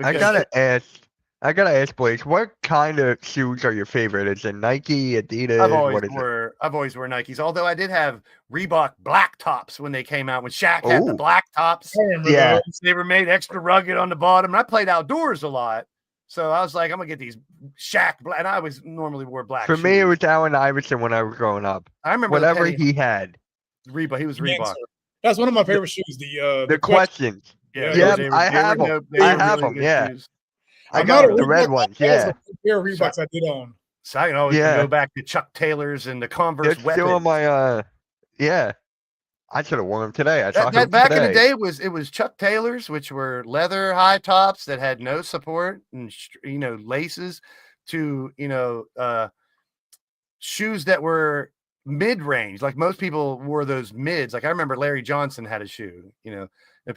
Speaker 2: I gotta ask, Blaze, what kind of shoes are your favorite? Is it Nike, Adidas?
Speaker 3: I've always worn Nikes. Although I did have Reebok black tops when they came out. When Shaq had the black tops, they were made extra rugged on the bottom. And I played outdoors a lot, so I was like, I'm gonna get these Shaq black. And I always normally wore black.
Speaker 2: For me, it was Allen Iverson when I was growing up.
Speaker 3: I remember
Speaker 2: whatever he had.
Speaker 3: Reebok. He was Reebok.
Speaker 4: That's one of my favorite shoes. The
Speaker 2: questions.
Speaker 3: Yeah,
Speaker 2: I have them. I have them. Yeah.
Speaker 3: Shoes.
Speaker 2: I got the red ones. Yeah.
Speaker 4: Pair of Reeboks I did own.
Speaker 3: So I can always go back to Chuck Taylors and the Converse.
Speaker 2: They're still on my I should have worn them today.
Speaker 3: Back in the day, it was Chuck Taylors, which were leather high tops that had no support and laces, to shoes that were mid-range. Like most people wore those mids. Like I remember Larry Johnson had a shoe.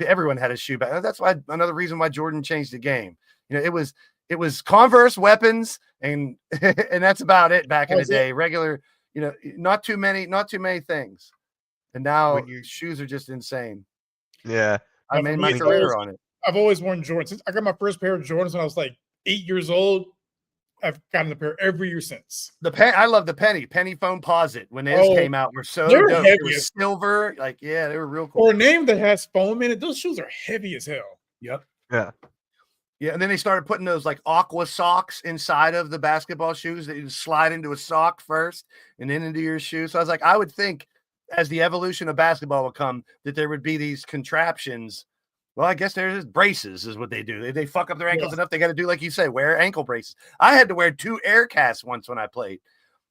Speaker 3: Everyone had a shoe back. That's why another reason why Jordan changed the game. It was Converse weapons and that's about it back in the day. Regular, not too many things. And now shoes are just insane.
Speaker 2: Yeah.
Speaker 3: I made my career on it.
Speaker 4: I've always worn Jordans. I got my first pair of Jordans when I was like 8 years old. I've gotten a pair every year since.
Speaker 3: I love the penny foam posit when those came out. Were so dope. It was silver. Like, they were real cool.
Speaker 4: For a name that has foam in it, those shoes are heavy as hell.
Speaker 3: Yep.
Speaker 2: Yeah.
Speaker 3: Yeah, and then they started putting those like aqua socks inside of the basketball shoes that you slide into a sock first and then into your shoe. So I was like, I would think as the evolution of basketball would come, that there would be these contraptions. Well, I guess there's braces is what they do. They fuck up their ankles enough. They got to do, like you say, wear ankle braces. I had to wear 2 air casts once when I played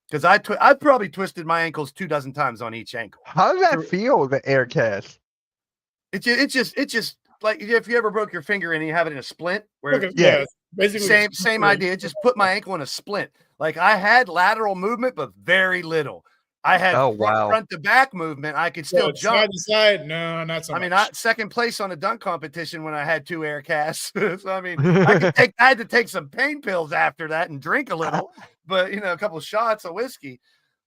Speaker 3: because I probably twisted my ankles 24 times on each ankle.
Speaker 2: How does that feel, the air cast?
Speaker 3: It's just like if you ever broke your finger and you have it in a splint, where
Speaker 4: basically
Speaker 3: same idea. Just put my ankle in a splint. Like I had lateral movement, but very little. I had front to back movement. I could still jump.
Speaker 4: Side to side, no, not so much.
Speaker 3: I mean, second place on a dunk competition when I had 2 air casts. So I mean, I had to take some pain pills after that and drink a little, but a couple of shots of whiskey.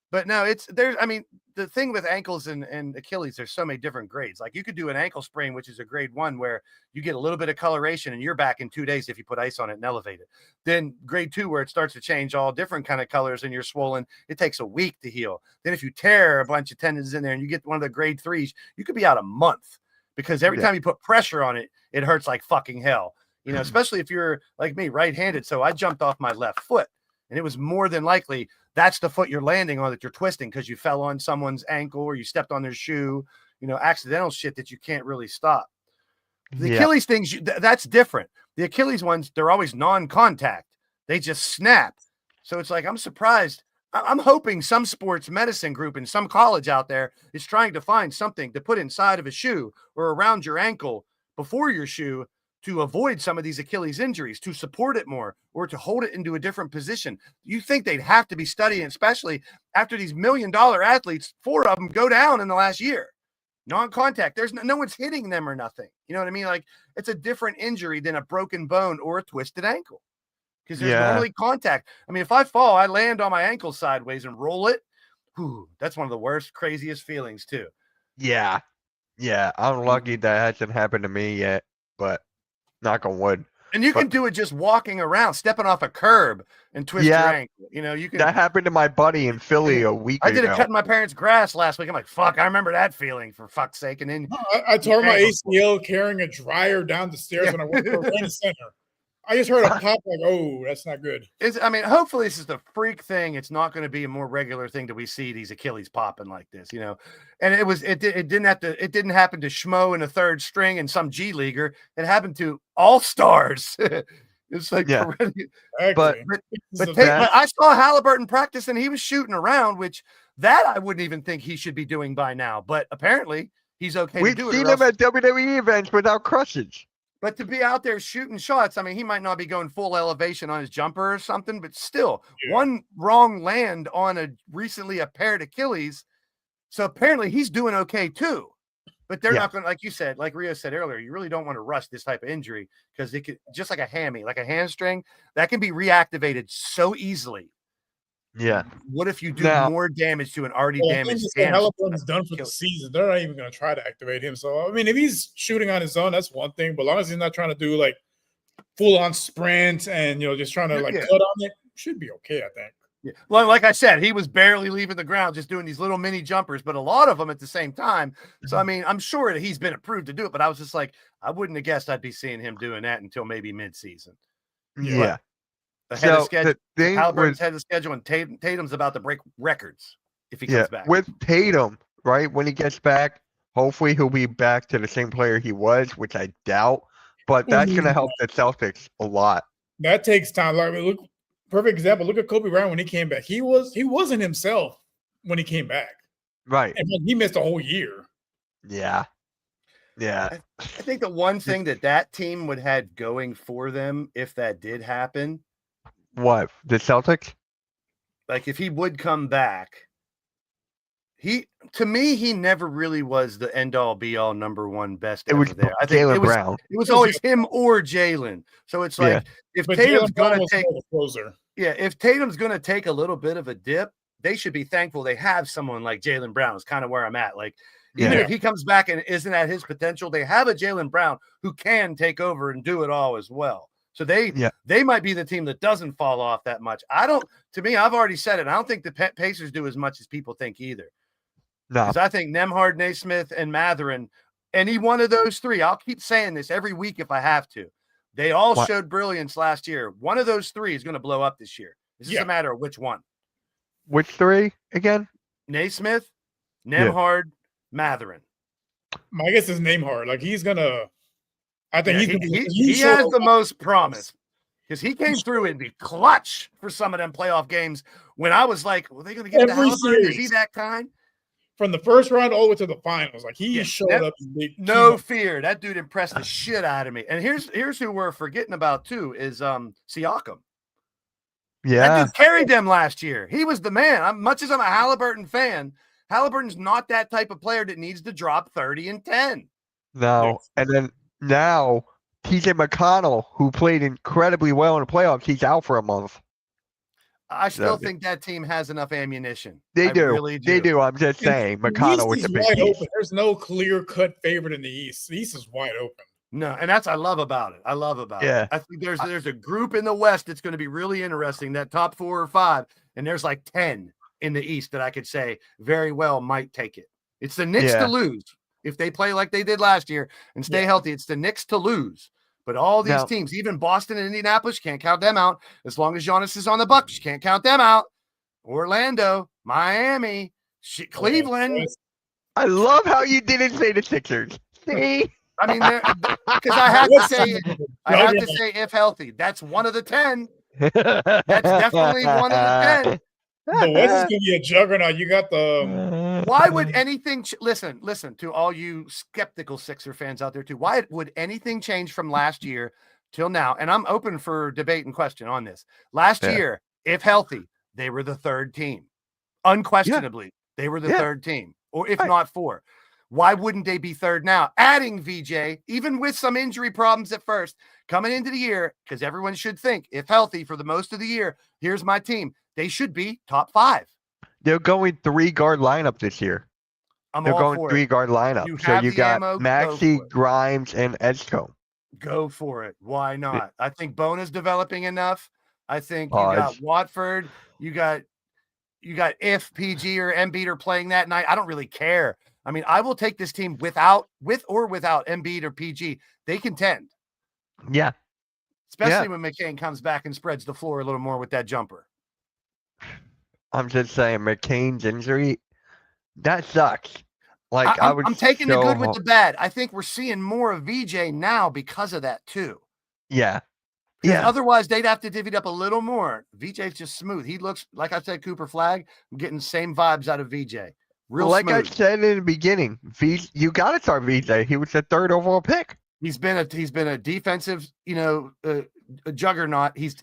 Speaker 3: But no, the thing with ankles and Achilles, there's so many different grades. Like you could do an ankle sprain, which is a grade 1, where you get a little bit of coloration and you're back in 2 days if you put ice on it and elevate it. Then grade 2, where it starts to change all different kind of colors and you're swollen, it takes a week to heal. Then if you tear a bunch of tendons in there and you get one of the grade 3s, you could be out a month because every time you put pressure on it, it hurts like fucking hell. you know, especially if you're like me, right-handed. So I jumped off my left foot, and it was more than likely that's the foot you're landing on that you're twisting because you fell on someone's ankle or you stepped on their shoe, you know, accidental shit that you can't really stop. The Achilles things, that's different. The Achilles ones, they're always non-contact. They just snap. So it's like, I'm surprised. I'm hoping some sports medicine group in some college out there is trying to find something to put inside of a shoe or around your ankle before your shoe to avoid some of these Achilles injuries, to support it more, or to hold it into a different position. You think they'd have to be studying, especially after these $1 million athletes, 4 of them go down in the last year. Non-contact. There's no one's hitting them or nothing. You know what I mean? Like, it's a different injury than a broken bone or a twisted ankle because there's normally contact. I mean, if I fall, I land on my ankle sideways and roll it. Whew, that's one of the worst, craziest feelings too.
Speaker 2: Yeah. I'm lucky that hasn't happened to me yet, but knock on wood.
Speaker 3: And you can do it just walking around, stepping off a curb and twist your ankle. You know, you can.
Speaker 2: That happened to my buddy in Philly a week ago.
Speaker 3: I did it cutting my parents' grass last week. I'm like, fuck, I remember that feeling, for fuck's sake. And then
Speaker 4: I tore my ACL carrying a dryer down the stairs when I went to the center. I just heard a pop like, oh, that's not good.
Speaker 3: I mean, hopefully this is the freak thing. It's not going to be a more regular thing that we see these Achilles popping like this, you know. And it didn't happen to Schmo in a third string and some G leaguer. It happened to all stars. It's like, but I saw Halliburton practice and he was shooting around, which that I wouldn't even think he should be doing by now. But apparently he's okay.
Speaker 2: We've seen him at WWE events without crutches.
Speaker 3: But to be out there shooting shots, I mean, he might not be going full elevation on his jumper or something, but still, one wrong land on a recently paired Achilles. So apparently he's doing okay too. But they're not going to, like you said, like Rio said earlier, you really don't want to rush this type of injury because it could, just like a hammy, like a hamstring, that can be reactivated so easily.
Speaker 2: Yeah.
Speaker 3: What if you do more damage to an already damaged hamstring?
Speaker 4: Halliburton's done for the season. They're not even going to try to activate him. So, I mean, if he's shooting on his own, that's one thing. But as long as he's not trying to do like full on sprint and, you know, just trying to like cut on it, should be okay, I think.
Speaker 3: Yeah. Well, like I said, he was barely leaving the ground, just doing these little mini jumpers, but a lot of them at the same time. So, I mean, I'm sure that he's been approved to do it, but I was just like, I wouldn't have guessed I'd be seeing him doing that until maybe mid-season.
Speaker 2: Yeah.
Speaker 3: Ahead of schedule. Halliburton's head of schedule, and Tatum's about to break records if he comes back.
Speaker 2: With Tatum, right, when he gets back, hopefully he'll be back to the same player he was, which I doubt, but that's going to help the Celtics a lot.
Speaker 4: That takes time. Like, look, perfect example. Look at Kobe Bryant when he came back. He wasn't himself when he came back.
Speaker 2: Right.
Speaker 4: And he missed a whole year.
Speaker 2: Yeah. Yeah.
Speaker 3: I think the one thing that team would have going for them if that did happen.
Speaker 2: What? The Celtics?
Speaker 3: Like if he would come back, to me, he never really was the end all be all number one best.
Speaker 2: It was
Speaker 3: there. I
Speaker 2: think
Speaker 3: Jaylen
Speaker 2: Brown.
Speaker 3: It was always him or Jaylen. So it's like if Tatum's going to take if Tatum's going to take a little bit of a dip, they should be thankful they have someone like Jaylen Brown. Is kind of where I'm at. Like even if he comes back and isn't at his potential, they have a Jaylen Brown who can take over and do it all as well. So they might be the team that doesn't fall off that much. To me, I've already said it. I don't think the Pacers do as much as people think either.
Speaker 2: No.
Speaker 3: Because I think Nembhard, Naismith, and Mathurin, any one of those three, I'll keep saying this every week if I have to. They all showed brilliance last year. One of those three is going to blow up this year. It's just a matter of which one.
Speaker 2: Which three again?
Speaker 3: Naismith, Nembhard, Mathurin.
Speaker 4: My guess is Nembhard. Like he's going to I think
Speaker 3: he has the most promise because he came through in the clutch for some of them playoff games when I was like, well, they going to get every series. Is he that kind?
Speaker 4: From the first round all the way to the finals, like he showed up.
Speaker 3: No fear. That dude impressed the shit out of me. And here's who we're forgetting about too is Siakam.
Speaker 2: Yeah,
Speaker 3: that dude carried them last year. He was the man. Much as I'm a Halliburton fan, Halliburton's not that type of player that needs to drop 30 and 10.
Speaker 2: No, and then. Now, TJ McConnell, who played incredibly well in the playoffs, he's out for a month.
Speaker 3: I still think that team has enough ammunition.
Speaker 2: They do. Really do. They do. I'm just saying, McConnell was a big piece.
Speaker 4: There's no clear-cut favorite in the East. The East is wide open.
Speaker 3: No, and that's I love about it. it. I think there's a group in the West that's going to be really interesting, that top 4 or 5, and there's like 10 in the East that I could say very well might take it. It's the Knicks to lose. If they play like they did last year and stay healthy, it's the Knicks to lose. But all these
Speaker 2: Now-
Speaker 3: teams, even Boston and Indianapolis, you can't count them out. As long as Giannis is on the Bucks, you can't count them out. Orlando, Miami, Cleveland.
Speaker 2: I love how you didn't say the Sixers. See?
Speaker 3: I mean, because I have to say, if healthy. That's one of the 10. That's definitely one of the 10.
Speaker 4: The West is gonna be a juggernaut. You got the
Speaker 3: Why would anything listen to all you skeptical Sixer fans out there too? Why would anything change from last year till now? And I'm open for debate and question on this. Last year, if healthy, they were the third team. Unquestionably, they were the third team, or if not four. Why wouldn't they be third now? Adding VJ, even with some injury problems at first, coming into the year, because everyone should think, if healthy for the most of the year, here's my team. They should be top 5.
Speaker 2: They're going 3-guard lineup this year. They're going 3-guard lineup. So you got Maxey, Grimes, and Edgecombe.
Speaker 3: Go for it. Why not? I think Bona's developing enough. I think you got Watford. You got if PG or Embiid are playing that night. I don't really care. I mean, I will take this team with or without Embiid or PG. They contend.
Speaker 2: Yeah.
Speaker 3: Especially when McCain comes back and spreads the floor a little more with that jumper.
Speaker 2: I'm just saying, McCain's injury, that sucks. Like
Speaker 3: I'm taking the good with the bad. I think we're seeing more of VJ now because of that too.
Speaker 2: Yeah. Yeah.
Speaker 3: Otherwise, they'd have to divvy it up a little more. VJ's just smooth. He looks, like I said, Cooper Flag. I'm getting the same vibes out of VJ. Real
Speaker 2: like
Speaker 3: smooth.
Speaker 2: I said in the beginning, you got to start VJ. He was the 3rd overall pick.
Speaker 3: He's been a defensive, a juggernaut. He's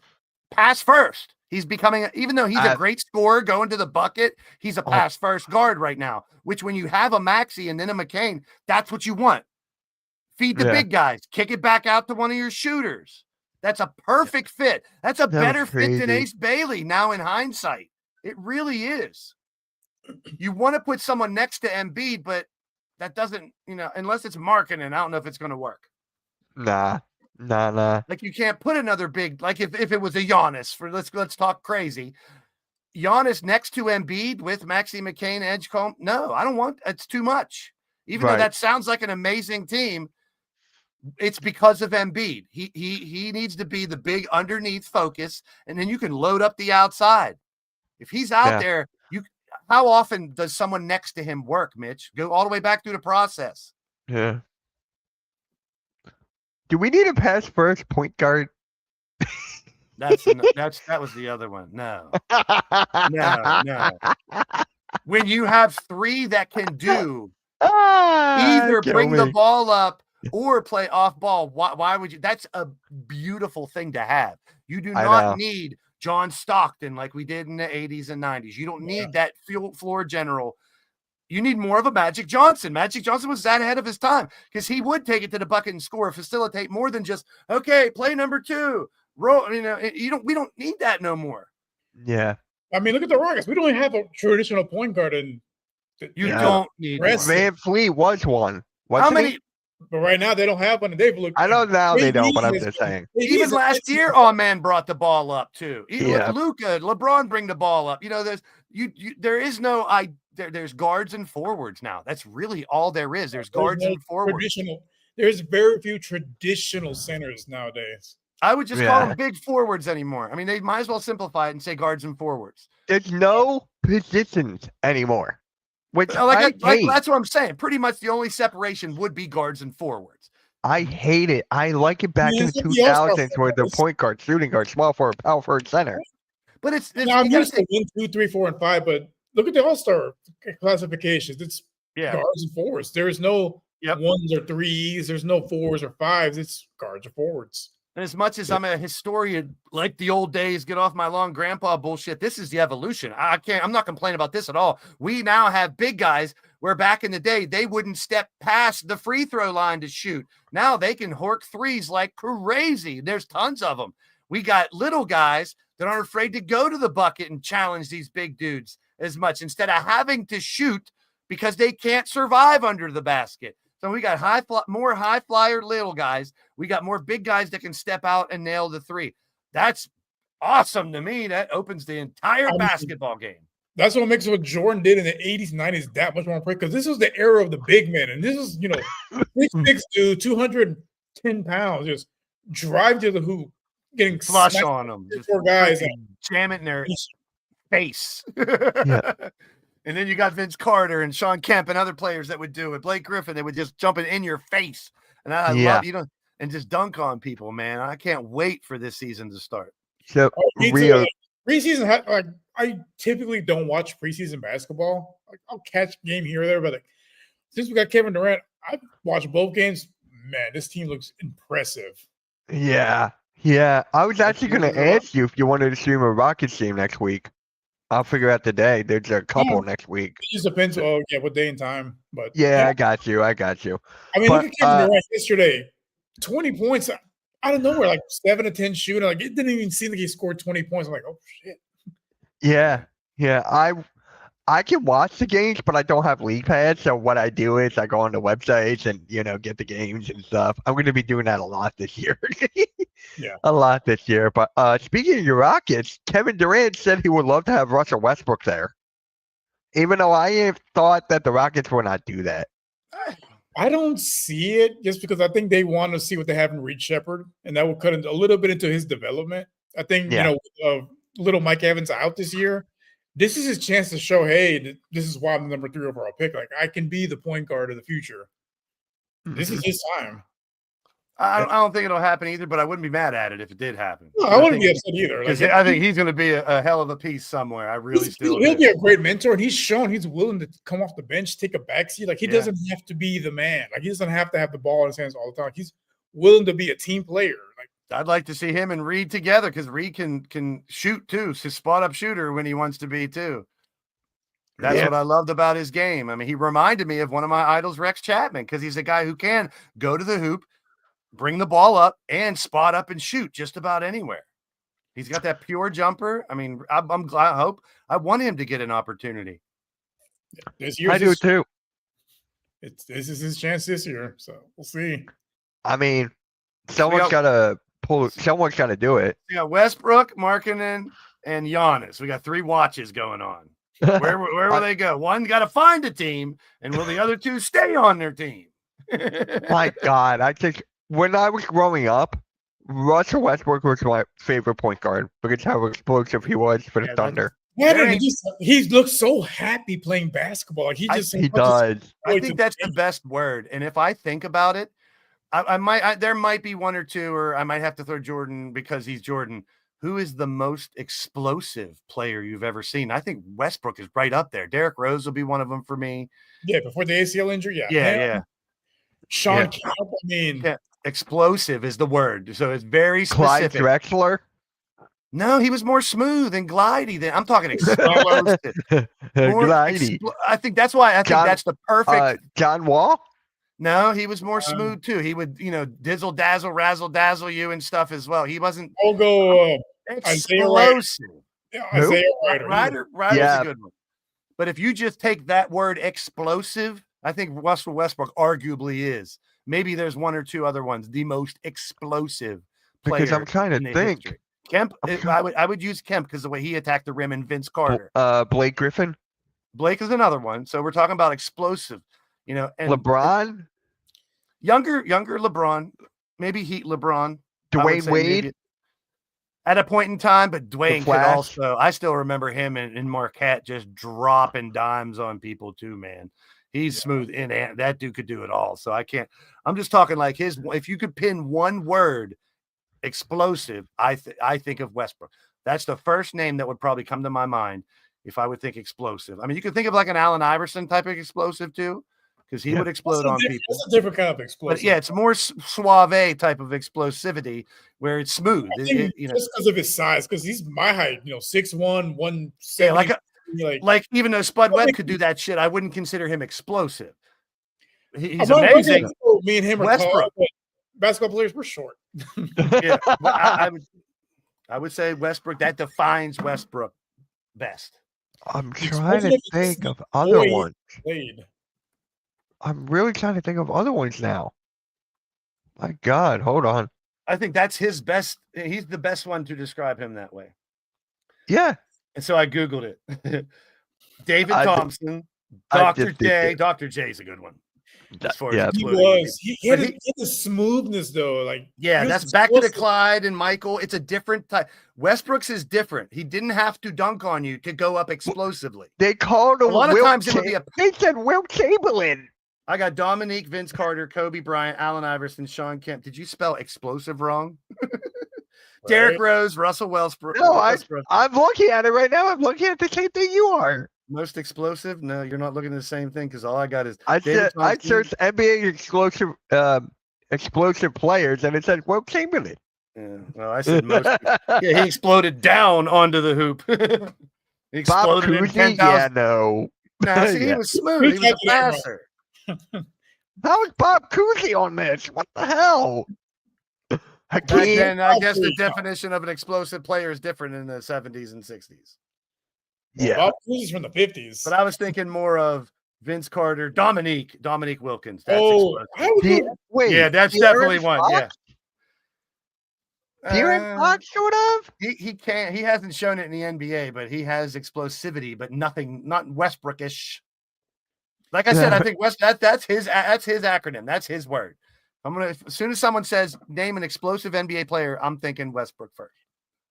Speaker 3: pass first. He's becoming, even though he's a great scorer going to the bucket, he's a pass first guard right now, which when you have a Maxey and then a McCain, that's what you want. Feed the big guys, kick it back out to one of your shooters. That's a perfect fit. That's a better fit than Ace Bailey now in hindsight. It really is. You want to put someone next to Embiid, but that doesn't, unless it's marketing, I don't know if it's going to work.
Speaker 2: Nah.
Speaker 3: Like you can't put another big, like if it was a Giannis for let's talk crazy. Giannis next to Embiid with Maxey, McCain, Edgecombe. No, I don't want, it's too much. Even though that sounds like an amazing team, it's because of Embiid. He needs to be the big underneath focus, and then you can load up the outside. If he's out there, how often does someone next to him work, Mitch? Go all the way back through the process.
Speaker 2: Yeah. Do we need a pass first point guard?
Speaker 3: That was the other one. No. When you have 3 that can do either bring the ball up or play off ball, why would you? That's a beautiful thing to have. You do not need John Stockton like we did in the 80s and 90s. You don't need that floor general. You need more of a Magic Johnson. Magic Johnson was that ahead of his time because he would take it to the bucket and score, facilitate more than just, okay, play number 2. Roll, we don't need that no more.
Speaker 2: Yeah.
Speaker 4: I mean, look at the Rockets. We don't even have a traditional point guard. And
Speaker 3: you don't need one.
Speaker 2: Van Fleet was one.
Speaker 3: How many?
Speaker 4: But right now they don't have one. And they've looked.
Speaker 2: I know now they don't, but I'm just saying.
Speaker 3: Even last year, man brought the ball up too. Luka, LeBron bring the ball up. There is no there's guards and forwards now. That's really all there is. There's guards and forwards.
Speaker 4: There's very few traditional centers nowadays.
Speaker 3: I would just call them big forwards anymore. I mean, they might as well simplify it and say guards and forwards.
Speaker 2: There's no positions anymore. Which
Speaker 3: that's what I'm saying. Pretty much the only separation would be guards and forwards.
Speaker 2: I hate it. I like it back in the 2000s where the point guard, shooting guard, small forward, power forward, center.
Speaker 3: But it's
Speaker 4: I'm used to 1, 2, 3, 4, and 5. But look at the All-Star classifications. It's guards and forwards. There is no 1s or 3s. There's no 4s or 5s. It's guards or forwards.
Speaker 3: And as much as I'm a historian, like the old days, get off my lawn grandpa bullshit, this is the evolution. I'm not complaining about this at all. We now have big guys where back in the day, they wouldn't step past the free throw line to shoot. Now they can hork threes like crazy. There's tons of them. We got little guys that aren't afraid to go to the bucket and challenge these big dudes as much instead of having to shoot because they can't survive under the basket. So we got more high flyer little guys. We got more big guys that can step out and nail the 3. That's awesome to me. That opens the entire basketball game.
Speaker 4: That's what makes what Jordan did in the 80s, 90s that much more important because this was the era of the big men. And this is, 6'6" dude, 210 pounds, just drive to the hoop, getting
Speaker 3: Flush
Speaker 4: smacked
Speaker 3: on them.
Speaker 4: by
Speaker 3: Just
Speaker 4: four guys. And
Speaker 3: freaking jam it in their
Speaker 4: he's-
Speaker 3: face.
Speaker 2: Yeah.
Speaker 3: And then you got Vince Carter and Sean Kemp and other players that would do it. Blake Griffin, they would just jump it in your face. And I
Speaker 2: Yeah.
Speaker 3: love, you know, and just dunk on people, man. I can't wait for this season to start.
Speaker 2: So
Speaker 4: me too,
Speaker 2: Rio,
Speaker 4: like, preseason, like I typically don't watch preseason basketball. Like I'll catch a game here or there, but like since we got Kevin Durant, I've watched both games. Man, this team looks impressive.
Speaker 2: yeah. I was actually going to ask you if you wanted to stream a Rockets game next week. I'll figure out the day. There's a couple next week.
Speaker 4: It just depends. Oh, yeah, what day and time. But
Speaker 2: Yeah, I got you.
Speaker 4: I mean,
Speaker 2: But,
Speaker 4: look at Kevin Durant yesterday. 20 points out of nowhere, like 7 to 10 shooting. Like it didn't even seem like he scored 20 points. I'm like, oh shit.
Speaker 2: Yeah. I can watch the games, but I don't have league pads. So what I do is I go on the websites and get the games and stuff. I'm going to be doing that a lot this year.
Speaker 4: Yeah.
Speaker 2: A lot this year. But speaking of your Rockets, Kevin Durant said he would love to have Russell Westbrook there. Even though I have thought that the Rockets will not do that.
Speaker 4: I don't see it just because I think they want to see what they have in Reed Shepherd, and that will cut a little bit into his development. I think, little Mike Evans out this year. This is his chance to show, hey, this is why I'm the number 3 overall pick. Like, I can be the point guard of the future. This is his time.
Speaker 3: I don't think it'll happen either, but I wouldn't be mad at it if it did happen.
Speaker 4: No, I wouldn't be upset either.
Speaker 3: Because
Speaker 4: Like,
Speaker 3: I think he's going to be a hell of a piece somewhere. I really still
Speaker 4: he'll
Speaker 3: do.
Speaker 4: be a great mentor, and he's shown he's willing to come off the bench, take a backseat. Like, he
Speaker 3: Yeah.
Speaker 4: doesn't have to be the man. Like, he doesn't have to have the ball in his hands all the time. He's willing to be a team player. Like,
Speaker 3: I'd like to see him and Reed together because Reed can shoot too. He's a spot up shooter when he wants to be too. That's
Speaker 2: Yeah.
Speaker 3: what I loved about his game. I mean, he reminded me of one of my idols, Rex Chapman, because he's a guy who can go to the hoop, bring the ball up, and spot up and shoot just about anywhere. He's got that pure jumper. I mean, I'm glad. I want him to get an opportunity.
Speaker 4: this year,
Speaker 2: I do too.
Speaker 4: this is his chance this year. So we'll see.
Speaker 2: I mean, someone's got to do it.
Speaker 3: We got Westbrook, Markkanen, and Giannis. We got 3 watches going on. Where will they go? One got to find a team, and will the other 2 stay on their team?
Speaker 2: My God, I think when I was growing up, Russell Westbrook was my favorite point guard because how explosive he was for the
Speaker 3: Yeah,
Speaker 2: Thunder.
Speaker 4: Yeah,
Speaker 3: Very-
Speaker 4: he looks so happy playing basketball. Like he just
Speaker 2: He does.
Speaker 3: I think that's the best word. And if I think about it, there might be 1 or 2, or I might have to throw Jordan because he's Jordan. Who is the most explosive player you've ever seen? I think Westbrook is right up there. Derrick Rose will be one of them for me.
Speaker 4: Yeah, before the ACL injury. Yeah.
Speaker 3: Yeah.
Speaker 4: Sean
Speaker 2: Yeah.
Speaker 4: Kemp, I mean,
Speaker 3: Yeah. Explosive is the word. So it's very
Speaker 2: Clyde
Speaker 3: specific.
Speaker 2: Drexler.
Speaker 3: No, he was more smooth and glidey than I'm talking explosive. More
Speaker 2: Glidey.
Speaker 3: I think that's why I think
Speaker 2: John-
Speaker 3: that's the perfect.
Speaker 2: John Wall.
Speaker 3: No, he was more smooth too. He would, dizzle, dazzle, razzle, dazzle you and stuff as well. He wasn't
Speaker 4: I'll go Isaiah Ryder.
Speaker 3: explosive.
Speaker 2: Who?
Speaker 4: Isaiah Ryder.
Speaker 3: Ryder's
Speaker 2: Yeah.
Speaker 3: a good one. But if you just take that word explosive, I think Russell Westbrook arguably is. Maybe there's 1 or 2 other ones, the most explosive player.
Speaker 2: Because I'm trying
Speaker 3: in
Speaker 2: to
Speaker 3: the
Speaker 2: think.
Speaker 3: history. Kemp, I would use Kemp because the way he attacked the rim and Vince Carter.
Speaker 2: Blake Griffin.
Speaker 3: Blake is another one. So we're talking about explosive, and
Speaker 2: LeBron.
Speaker 3: younger LeBron, maybe Heat LeBron. I would
Speaker 2: Dwayne
Speaker 3: say
Speaker 2: Wade.
Speaker 3: maybe at a point in time, but Dwayne could
Speaker 2: Flash.
Speaker 3: also. I still remember him in Marquette just dropping dimes on people too, man. He's smooth and that dude could do it all. So I can't. I'm just talking like his. If you could pin one word, explosive, I think of Westbrook. That's the first name that would probably come to my mind if I would think explosive. I mean, you could think of like an Allen Iverson type of explosive too, because he would explode on people.
Speaker 4: That's a different kind of explosive.
Speaker 3: But yeah, it's more suave type of explosivity where it's smooth.
Speaker 4: I think just because of his size, because he's my height, 6'1", 170.
Speaker 3: Like even though Spud Webb could do that shit, I wouldn't consider him explosive. He's
Speaker 4: I'm not
Speaker 3: amazing.
Speaker 4: saying me and him are tall,
Speaker 3: Westbrook.
Speaker 4: but basketball players were short.
Speaker 3: Yeah, I would say Westbrook. That defines Westbrook best.
Speaker 2: I'm trying to think of other
Speaker 4: boy
Speaker 2: ones.
Speaker 4: Played.
Speaker 2: I'm really trying to think of other ones now. My God, hold on.
Speaker 3: I think that's his best. He's the best one to describe him that way.
Speaker 2: Yeah.
Speaker 3: And so I Googled it. David
Speaker 2: I
Speaker 3: Thompson,
Speaker 2: I
Speaker 3: Dr.
Speaker 2: just did
Speaker 3: J.
Speaker 2: it.
Speaker 3: Dr. J is a good one. as far
Speaker 2: Yeah.
Speaker 3: as
Speaker 4: He
Speaker 3: exploding.
Speaker 4: was. He had
Speaker 3: But
Speaker 4: he had the smoothness though. Like
Speaker 3: Yeah,
Speaker 4: he was
Speaker 3: that's back to the
Speaker 4: explosive.
Speaker 3: Clyde and Michael. It's a different type. Westbrook's is different. He didn't have to dunk on you to go up explosively.
Speaker 2: They called him
Speaker 3: A lot of
Speaker 2: Wilt
Speaker 3: times it would be a.
Speaker 2: They said Wilt Chamberlain.
Speaker 3: I got Dominique, Vince Carter, Kobe Bryant, Allen Iverson, Sean Kemp. Did you spell explosive wrong? Derrick Rose, Russell Westbrook.
Speaker 2: No,
Speaker 3: Westbrook.
Speaker 2: I'm looking at it right now. I'm looking at the same thing you are.
Speaker 3: Most explosive? No, you're not looking at the same thing because all I got is
Speaker 2: I
Speaker 3: David
Speaker 2: said I
Speaker 3: Thompson.
Speaker 2: searched NBA explosive players, and it said Wilt Chamberlain.
Speaker 3: Yeah, well, I said most. Yeah, he exploded down onto the hoop. He
Speaker 2: Bob
Speaker 3: exploded in
Speaker 2: Cousy,
Speaker 3: 10,000.
Speaker 2: yeah, no.
Speaker 3: Nah, see, he
Speaker 2: Yeah.
Speaker 3: was smooth. He was a
Speaker 4: Yeah.
Speaker 3: passer.
Speaker 2: How is Bob Cousy on this? What the hell?
Speaker 3: Back
Speaker 2: Hakeem,
Speaker 3: then, I guess the
Speaker 4: Absolutely not.
Speaker 3: definition of an explosive player is different in the 70s and 60s.
Speaker 2: yeah.
Speaker 4: Bob Cousy's from the 50s.
Speaker 3: But I was thinking more of Vince Carter, Dominique Wilkins. That's
Speaker 4: oh,
Speaker 3: explosive.
Speaker 4: I would
Speaker 2: The-
Speaker 4: go-
Speaker 2: wait,
Speaker 3: Yeah, that's
Speaker 2: De'Aaron
Speaker 3: definitely one. Yeah.
Speaker 2: Fox? De'Aaron Fox, sort of?
Speaker 3: He can't. He hasn't shown it in the NBA, but he has explosivity, but nothing, not Westbrookish. Like I said, I think that's his acronym. That's his word. As soon as someone says name an explosive NBA player, I'm thinking Westbrook first.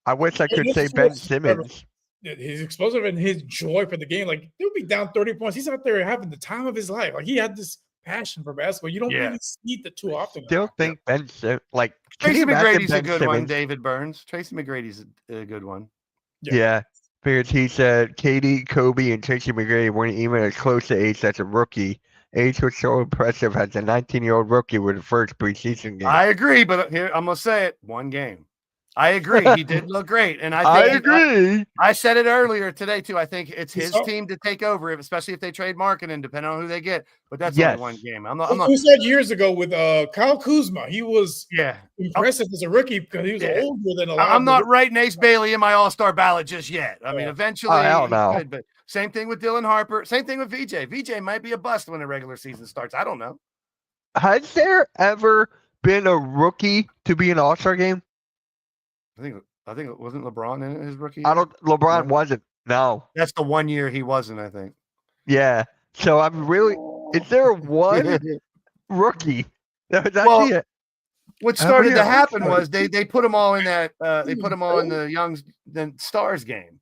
Speaker 2: I wish I could
Speaker 4: this
Speaker 2: say
Speaker 4: is
Speaker 2: Ben
Speaker 4: what's
Speaker 2: Simmons.
Speaker 4: his explosive and his joy for the game. Like he'll be down 30 points. He's out there having the time of his life. Like he had this passion for basketball. You don't
Speaker 3: Yeah.
Speaker 4: really see that too often.
Speaker 2: Still think Ben Simmons, like, can
Speaker 3: Tracy
Speaker 2: you imagine
Speaker 3: McGrady's a
Speaker 2: Ben
Speaker 3: good one.
Speaker 2: Simmons?
Speaker 3: David Burns. Tracy McGrady's a good one.
Speaker 2: Yeah. Because he said KD, Kobe, and Tracy McGrady weren't even as close to age as a rookie. Age was so impressive as a 19-year-old rookie with the first preseason game.
Speaker 3: I agree, but here I'm gonna say it. One game. I agree. He did look great, and I think
Speaker 2: agree.
Speaker 3: I said it earlier today too. I think it's his
Speaker 4: So-
Speaker 3: team to take over, especially if they trade Markkanen, depending on who they get. But that's
Speaker 2: Yes.
Speaker 3: only one game. I'm not.
Speaker 4: We said years ago with Kyle Kuzma, he was
Speaker 3: Yeah,
Speaker 4: impressive as a rookie because he was
Speaker 3: Yeah.
Speaker 4: older than a lot.
Speaker 3: I'm
Speaker 4: of
Speaker 3: not
Speaker 4: the-
Speaker 3: writing Ace Bailey in my All-Star ballot just yet. I mean,
Speaker 4: Yeah.
Speaker 3: eventually,
Speaker 2: Oh, hell
Speaker 3: he
Speaker 2: no.
Speaker 3: could, but same thing with Dylan Harper. Same thing with VJ. VJ might be a bust when the regular season starts. I don't know.
Speaker 2: Has there ever been a rookie to be an All-Star game?
Speaker 3: I think it wasn't LeBron in it, his rookie.
Speaker 2: I don't. LeBron
Speaker 3: No.
Speaker 2: wasn't. No.
Speaker 3: That's the 1 year he wasn't. I think.
Speaker 2: Yeah. So I'm really. Is there one rookie that was
Speaker 3: Well,
Speaker 2: actually?
Speaker 3: What
Speaker 2: How
Speaker 3: started
Speaker 2: many
Speaker 3: to
Speaker 2: are
Speaker 3: happen
Speaker 2: All-Stars?
Speaker 3: was they put them all in that they put them all in the young the stars game.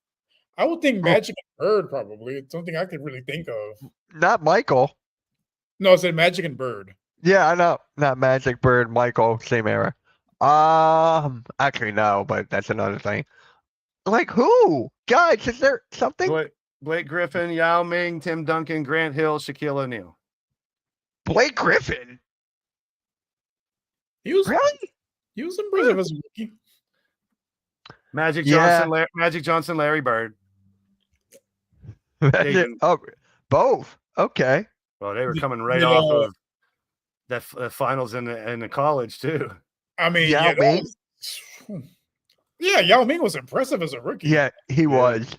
Speaker 4: I would think Magic and Bird probably. It's something I could really think of.
Speaker 2: Not Michael.
Speaker 4: No, I said Magic and Bird.
Speaker 2: Yeah, I know. Not Magic, Bird, Michael, same era. Actually no, but that's another thing. Like who? Guys, is there something?
Speaker 3: Blake Griffin, Yao Ming, Tim Duncan, Grant Hill, Shaquille O'Neal.
Speaker 2: Blake Griffin?
Speaker 4: He was
Speaker 2: Really?
Speaker 4: he was impressive as a rookie.
Speaker 3: Magic
Speaker 2: Yeah.
Speaker 3: Johnson, Magic Johnson, Larry Bird.
Speaker 2: Imagine- oh, both. Okay.
Speaker 3: Well, they were
Speaker 4: Did-
Speaker 3: coming right
Speaker 4: did,
Speaker 3: off of that finals in the college too.
Speaker 4: I mean,
Speaker 2: Yao
Speaker 4: yeah, that
Speaker 2: Ming?
Speaker 4: was- yeah, Yao Ming was impressive as a rookie.
Speaker 2: Yeah, he was.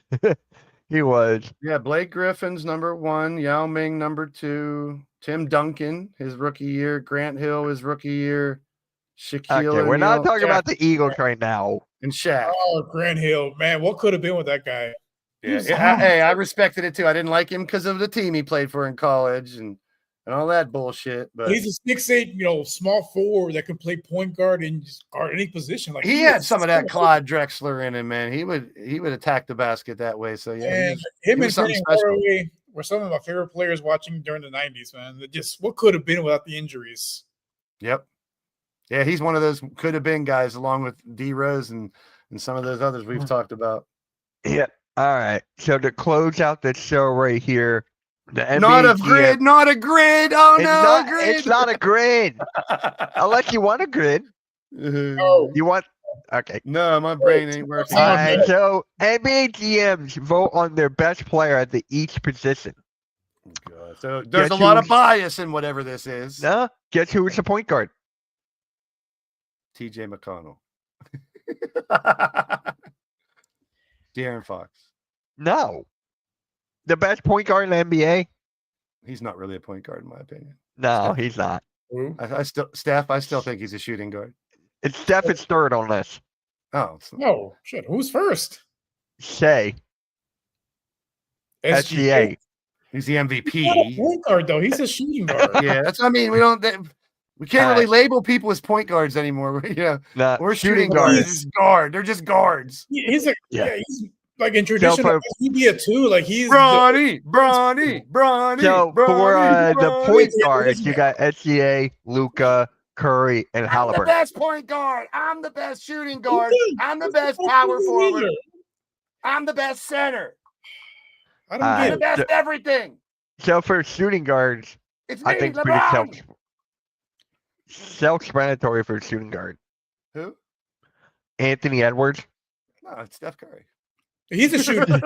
Speaker 2: He was.
Speaker 3: Yeah, Blake Griffin's number 1, Yao Ming number 2, Tim Duncan his rookie year, Grant Hill his rookie year, Shaquille
Speaker 2: Okay, we're not
Speaker 3: O'Neal,
Speaker 2: talking
Speaker 3: Shaq,
Speaker 2: about the Eagles right now.
Speaker 3: and Shaq.
Speaker 4: Oh, Grant Hill, man, what could have been with that guy?
Speaker 3: Yeah,
Speaker 4: He's
Speaker 3: hey, I respected it too. I didn't like him because of the team he played for in college and all that bullshit. But
Speaker 4: He's a 6'8", small forward that can play point guard and just guard any position. Like
Speaker 3: he had
Speaker 4: was
Speaker 3: some of that
Speaker 4: so-
Speaker 3: Clyde Drexler in him, man. He would attack the basket that way. So yeah,
Speaker 4: And
Speaker 3: he
Speaker 4: him
Speaker 3: was
Speaker 4: and
Speaker 3: something
Speaker 4: Penny
Speaker 3: special.
Speaker 4: Hardaway were some of my favorite players watching during the 90s, man. Just what could have been without the injuries.
Speaker 3: yep, yeah, he's one of those could have been guys, along with D Rose and some of those others we've talked about.
Speaker 2: Yeah. All right. So to close out the show right here, the
Speaker 3: Not a
Speaker 2: NBA
Speaker 3: grid, not a grid. Oh
Speaker 2: It's
Speaker 3: no,
Speaker 2: not,
Speaker 3: a grid.
Speaker 2: it's not a grid. Unless you want a grid.
Speaker 4: Oh,
Speaker 2: You want okay.
Speaker 3: No, my brain ain't working.
Speaker 2: All right, so NBA GMs vote on their best player at each position.
Speaker 3: God. So there's
Speaker 2: Guess
Speaker 3: a lot of
Speaker 2: who's-
Speaker 3: bias in whatever this is.
Speaker 2: No? Guess who is the point guard?
Speaker 3: TJ McConnell. De'Aaron Fox.
Speaker 2: No. The best point guard in the NBA?
Speaker 3: He's not really a point guard in my opinion.
Speaker 2: No, he's not.
Speaker 3: I still think he's a shooting guard.
Speaker 2: It's Steph is third on this.
Speaker 3: Oh,
Speaker 4: no, shit. Who's first?
Speaker 2: Shea. SGA.
Speaker 3: He's the
Speaker 4: He's not a
Speaker 3: MVP.
Speaker 4: point guard though. He's a shooting guard.
Speaker 3: Yeah, that's what I mean. We can't really label people as point guards anymore.
Speaker 2: Nah,
Speaker 3: We're shooting
Speaker 2: guard.
Speaker 3: guards. Just guard. They're just guards.
Speaker 4: He's like,
Speaker 2: Yeah.
Speaker 4: he's like in traditional media too. Like he's
Speaker 3: Bronny.
Speaker 2: So for the point guards, you got SGA, Luca, Curry, and
Speaker 3: I'm the
Speaker 2: Halliburton.
Speaker 3: best point guard. I'm the best shooting guard. I'm the best power forward. I'm the best center.
Speaker 4: I don't
Speaker 3: I'm
Speaker 4: get
Speaker 3: the
Speaker 4: it.
Speaker 3: best everything.
Speaker 2: So for shooting guards,
Speaker 3: It's
Speaker 2: I
Speaker 3: me,
Speaker 2: think pretty
Speaker 3: LeBron.
Speaker 2: self-explanatory for shooting guard.
Speaker 3: Who?
Speaker 2: Anthony Edwards,
Speaker 3: No, it's Steph Curry.
Speaker 4: He's a shooter.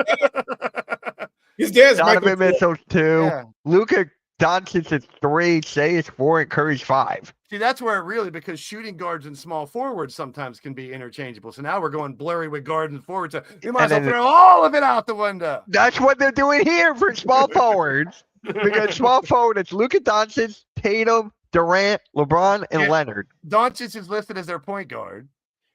Speaker 4: His dad's Michael
Speaker 2: Donovan
Speaker 4: Jordan.
Speaker 2: Mitchell 2,
Speaker 3: Yeah.
Speaker 2: Luka Doncic is 3, Shea is 4, and Curry's 5.
Speaker 3: See, that's where it really, because shooting guards and small forwards sometimes can be interchangeable. So now we're going blurry with guards and forwards. So you might as well
Speaker 2: And then-
Speaker 3: throw all of it out the window.
Speaker 2: That's what they're doing here for small forwards. Because small forward, it's Luka Doncic, Tatum, Durant, LeBron, and
Speaker 3: Yeah.
Speaker 2: Leonard.
Speaker 3: Doncic is listed as their point guard.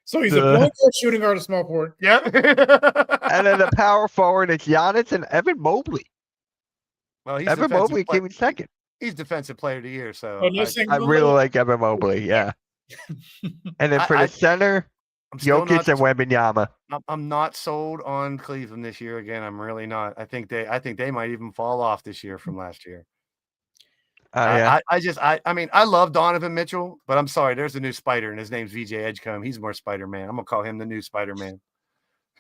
Speaker 4: So he's a point guard, shooting guard, a small forward.
Speaker 3: Yep.
Speaker 2: And then the power forward is Giannis and Evan Mobley.
Speaker 3: Well, he's
Speaker 2: Evan
Speaker 3: defensive
Speaker 2: Mobley
Speaker 3: play-
Speaker 2: came in second.
Speaker 3: He's defensive player of the year. So
Speaker 4: Oh, no
Speaker 3: I,
Speaker 4: single
Speaker 2: I really
Speaker 4: middle?
Speaker 2: like Evan Mobley, yeah. And then for
Speaker 3: I-
Speaker 2: the center,
Speaker 3: I'm still
Speaker 2: Jokic and Wembanyama.
Speaker 3: I'm not sold on Cleveland this year. Again, I'm really not. I think they might even fall off this year from last year.
Speaker 2: Yeah.
Speaker 3: I mean, I love Donovan Mitchell, but I'm sorry, there's a new Spider, and his name's VJ Edgecombe. He's more Spider-Man. I'm gonna call him the new Spider-Man.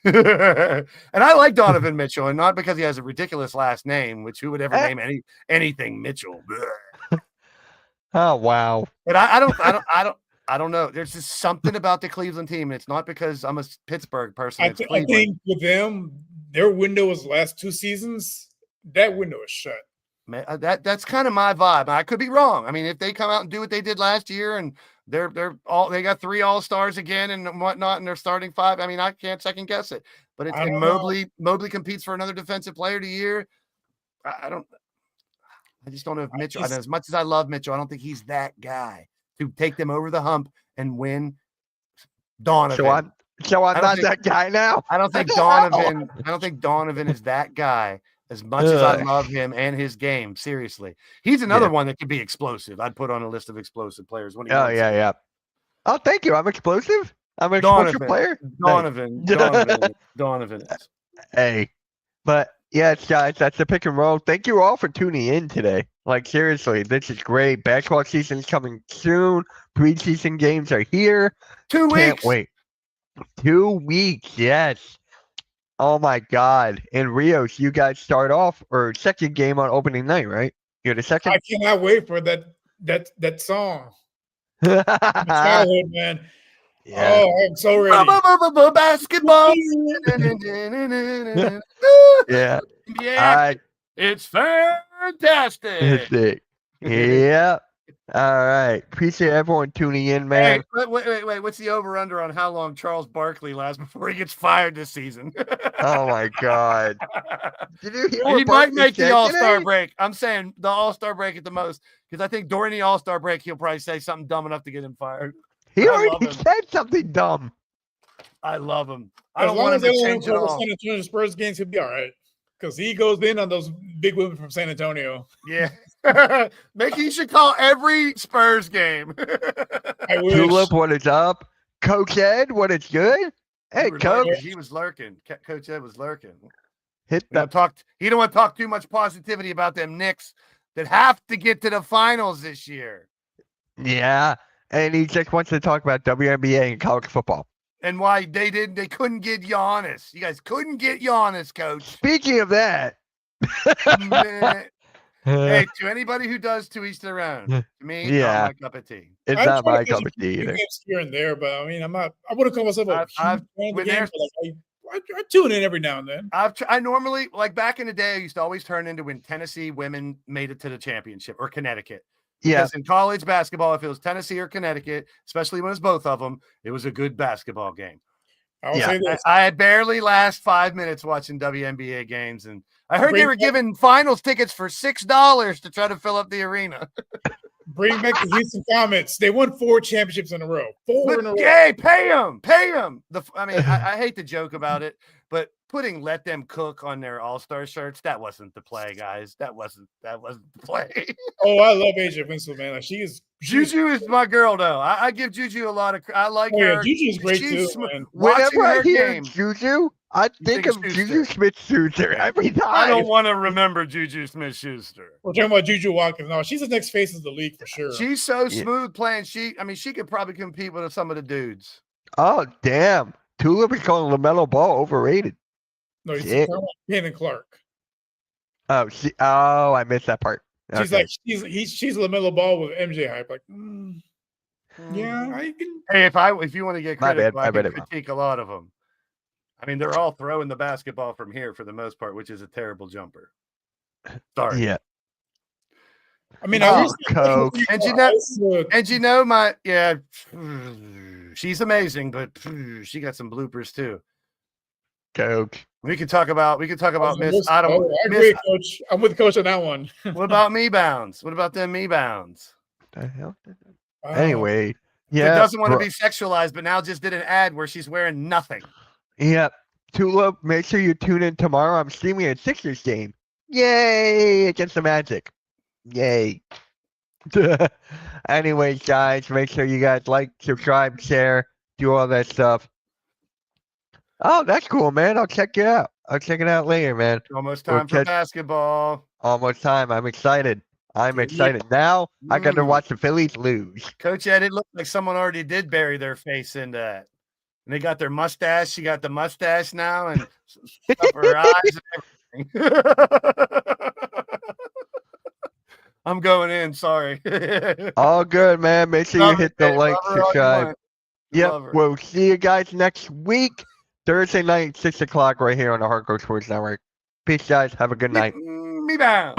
Speaker 3: And I like Donovan Mitchell, and not because he has a ridiculous last name, which who would ever name anything Mitchell? Bleh.
Speaker 2: Oh wow.
Speaker 3: But I don't know. There's just something about the Cleveland team, and it's not because I'm a Pittsburgh person.
Speaker 4: I
Speaker 3: It's
Speaker 4: think
Speaker 3: Cleveland.
Speaker 4: with them, their window was the last 2 seasons. That window is shut.
Speaker 3: Man, that's kind of my vibe. I could be wrong. I mean, if they come out and do what they did last year, and they got 3 All-Stars again and whatnot, and they're starting 5. I mean, I can't second guess it. But it's
Speaker 4: I
Speaker 3: and
Speaker 4: don't
Speaker 3: Mobley competes for another defensive player of the year. I just don't know if Mitchell. As much as I love Mitchell, I don't think he's that guy to take them over the hump and win. Donovan.
Speaker 2: So I'm
Speaker 3: I don't
Speaker 2: not
Speaker 3: think-
Speaker 2: that guy now.
Speaker 3: I don't think Donovan. I don't think Donovan is that guy. As much as I
Speaker 2: Ugh.
Speaker 3: love him and his game, seriously, he's another
Speaker 2: Yeah.
Speaker 3: one that could be explosive. I'd put on a list of explosive players. When he
Speaker 2: Oh
Speaker 3: wants
Speaker 2: yeah,
Speaker 3: to.
Speaker 2: yeah. Oh, thank you. I'm explosive. I'm an explosive
Speaker 3: Donovan.
Speaker 2: player.
Speaker 3: Donovan.
Speaker 2: Hey, but yes, guys, that's the pick and roll. Thank you all for tuning in today. Like seriously, this is great. Basketball season's coming soon. Preseason games are here.
Speaker 3: 2 weeks.
Speaker 2: Can't wait. 2 weeks, yes. Oh my God! In Rios, you guys start off or second game on opening night, right? You're the second.
Speaker 4: I cannot wait for that song. Childhood, man.
Speaker 2: Yeah.
Speaker 4: Oh, I'm so ready.
Speaker 3: Basketball.
Speaker 2: Yeah.
Speaker 3: Yeah, it's fantastic.
Speaker 2: That's it. Yeah. All right. Appreciate everyone tuning in, man.
Speaker 3: Hey, wait. What's the over/under on how long Charles Barkley lasts before he gets fired this season?
Speaker 2: Oh my God. Did you hear what
Speaker 3: He might
Speaker 2: Barkley
Speaker 3: make the
Speaker 2: said
Speaker 3: All-Star
Speaker 2: today?
Speaker 3: break. I'm saying the All-Star break at the most, because I think during the All-Star break he'll probably say something dumb enough to get him fired.
Speaker 2: He
Speaker 3: I love
Speaker 2: already
Speaker 3: him.
Speaker 2: said something dumb.
Speaker 3: I love him. I
Speaker 4: As
Speaker 3: don't
Speaker 4: long
Speaker 3: want
Speaker 4: as
Speaker 3: him
Speaker 4: they
Speaker 3: to
Speaker 4: don't
Speaker 3: change it
Speaker 4: cover
Speaker 3: all.
Speaker 4: San Antonio Spurs games, he'll be all right. Because he goes in on those big women from San Antonio.
Speaker 3: Yeah. He should call every Spurs game.
Speaker 4: I wish.
Speaker 2: Tulip, what is up? Coach Ed, what is good? Hey, Coach,
Speaker 3: He was lurking. Coach Ed was lurking.
Speaker 2: hit
Speaker 3: He don't
Speaker 2: that.
Speaker 3: want to talk too much positivity about them Knicks that have to get to the finals this year.
Speaker 2: Yeah. And he just wants to talk about WNBA and college football.
Speaker 3: And why they couldn't get Giannis. You guys couldn't get Giannis, coach.
Speaker 2: Speaking of that,
Speaker 3: Man. Hey, to anybody who does to each their own. To me,
Speaker 2: Yeah.
Speaker 3: not my cup of tea.
Speaker 2: it's
Speaker 4: I
Speaker 2: not
Speaker 4: try
Speaker 2: my
Speaker 4: to catch
Speaker 2: cup of
Speaker 4: a few
Speaker 2: tea either.
Speaker 4: games here and there, but I mean, I wouldn't call myself a
Speaker 3: I've-
Speaker 4: huge fan of the
Speaker 3: when
Speaker 4: game,
Speaker 3: there's-
Speaker 4: but I tune in every now and then.
Speaker 3: I normally, like back in the day, I used to always turn into when Tennessee women made it to the championship, or Connecticut.
Speaker 2: Yeah.
Speaker 3: Because in college basketball, if it was Tennessee or Connecticut, especially when it's both of them, it was a good basketball game.
Speaker 4: I will
Speaker 2: Yeah.
Speaker 4: say this.
Speaker 3: I had barely last 5 minutes watching WNBA games, and I heard they
Speaker 4: Bring
Speaker 3: were
Speaker 4: back-
Speaker 3: giving finals tickets for $6 to try to fill up the arena.
Speaker 4: Bring back the Houston Comets. They won 4 championships in a row. 4 in a row.
Speaker 3: Hey, pay them. I mean, I hate to joke about it, but putting "Let Them Cook" on their All-Star shirts. That wasn't the play, guys. That wasn't the play.
Speaker 4: Oh, I love Asia Winslow, man. Like she's
Speaker 3: Juju is my girl, though. I give Juju a lot of. I like
Speaker 4: Oh, yeah,
Speaker 3: her.
Speaker 4: Juju's great too,
Speaker 3: She's
Speaker 4: man.
Speaker 3: watching
Speaker 2: Whenever I
Speaker 3: her
Speaker 2: hear
Speaker 3: game.
Speaker 2: Juju, I think
Speaker 3: think
Speaker 2: of
Speaker 3: of
Speaker 2: Juju
Speaker 3: Schuster.
Speaker 2: Smith-Schuster every time.
Speaker 3: I don't want to remember Juju Smith-Schuster.
Speaker 4: We're talking about Juju Watkins. No, she's the next face of the league for sure.
Speaker 3: She's so
Speaker 2: Yeah.
Speaker 3: smooth playing. She could probably compete with some of the dudes.
Speaker 2: Oh, damn. Tulip is calling LaMelo Ball overrated.
Speaker 4: No, he's
Speaker 2: Shit.
Speaker 4: talking about Caitlin Clark.
Speaker 2: Oh, I missed that part.
Speaker 4: She's
Speaker 2: Okay.
Speaker 4: like she's LaMelo Ball with MJ hype. Like, yeah, I can.
Speaker 3: Hey, if you want to get
Speaker 2: My bad.
Speaker 3: critical,
Speaker 2: I
Speaker 3: I
Speaker 2: read
Speaker 3: can
Speaker 2: it wrong.
Speaker 3: critique a lot of them. I mean, they're all throwing the basketball from here for the most part, which is a terrible jumper. Sorry.
Speaker 2: Yeah.
Speaker 4: I mean,
Speaker 2: Oh,
Speaker 4: I wish
Speaker 2: Coke.
Speaker 3: And you know she's amazing, but she got some bloopers too.
Speaker 2: Coach.
Speaker 3: We could talk about Miss
Speaker 4: I
Speaker 3: Autumn.
Speaker 4: agree, Coach. I'm with Coach on that one.
Speaker 3: What about me bounds? What about them me bounds?
Speaker 2: The hell?
Speaker 4: Wow.
Speaker 2: Anyway.
Speaker 3: It
Speaker 2: Yeah.
Speaker 3: doesn't want to
Speaker 2: bro-
Speaker 3: be sexualized, but now just did an ad where she's wearing nothing.
Speaker 2: Yeah. Tulip, make sure you tune in tomorrow. I'm streaming a Sixers game. Yay! Against the Magic. Yay. Anyways, guys, make sure you guys like, subscribe, share, do all that stuff. Oh, that's cool, man. I'll check it out. I'll check it out later, man.
Speaker 3: Almost
Speaker 2: We'll
Speaker 3: time for
Speaker 2: catch-
Speaker 3: basketball.
Speaker 2: Almost time. I'm excited. I'm excited. Now I got to
Speaker 3: Mm.
Speaker 2: watch the Phillies lose.
Speaker 3: Coach Ed, it looked like someone already did bury their face in that. And they got their mustache. She got the mustache now and stuff her eyes and everything. I'm going in. Sorry.
Speaker 2: All good, man. Make sure you
Speaker 3: Love her,
Speaker 2: hit the
Speaker 3: babe.
Speaker 2: like,
Speaker 3: Love her all you
Speaker 2: subscribe.
Speaker 3: want.
Speaker 2: Yep.
Speaker 3: Love her.
Speaker 2: We'll see you guys next week, Thursday night, 6 o'clock, right here on the Hardcore Sports Network. Peace, guys. Have a good night.
Speaker 3: Me bound.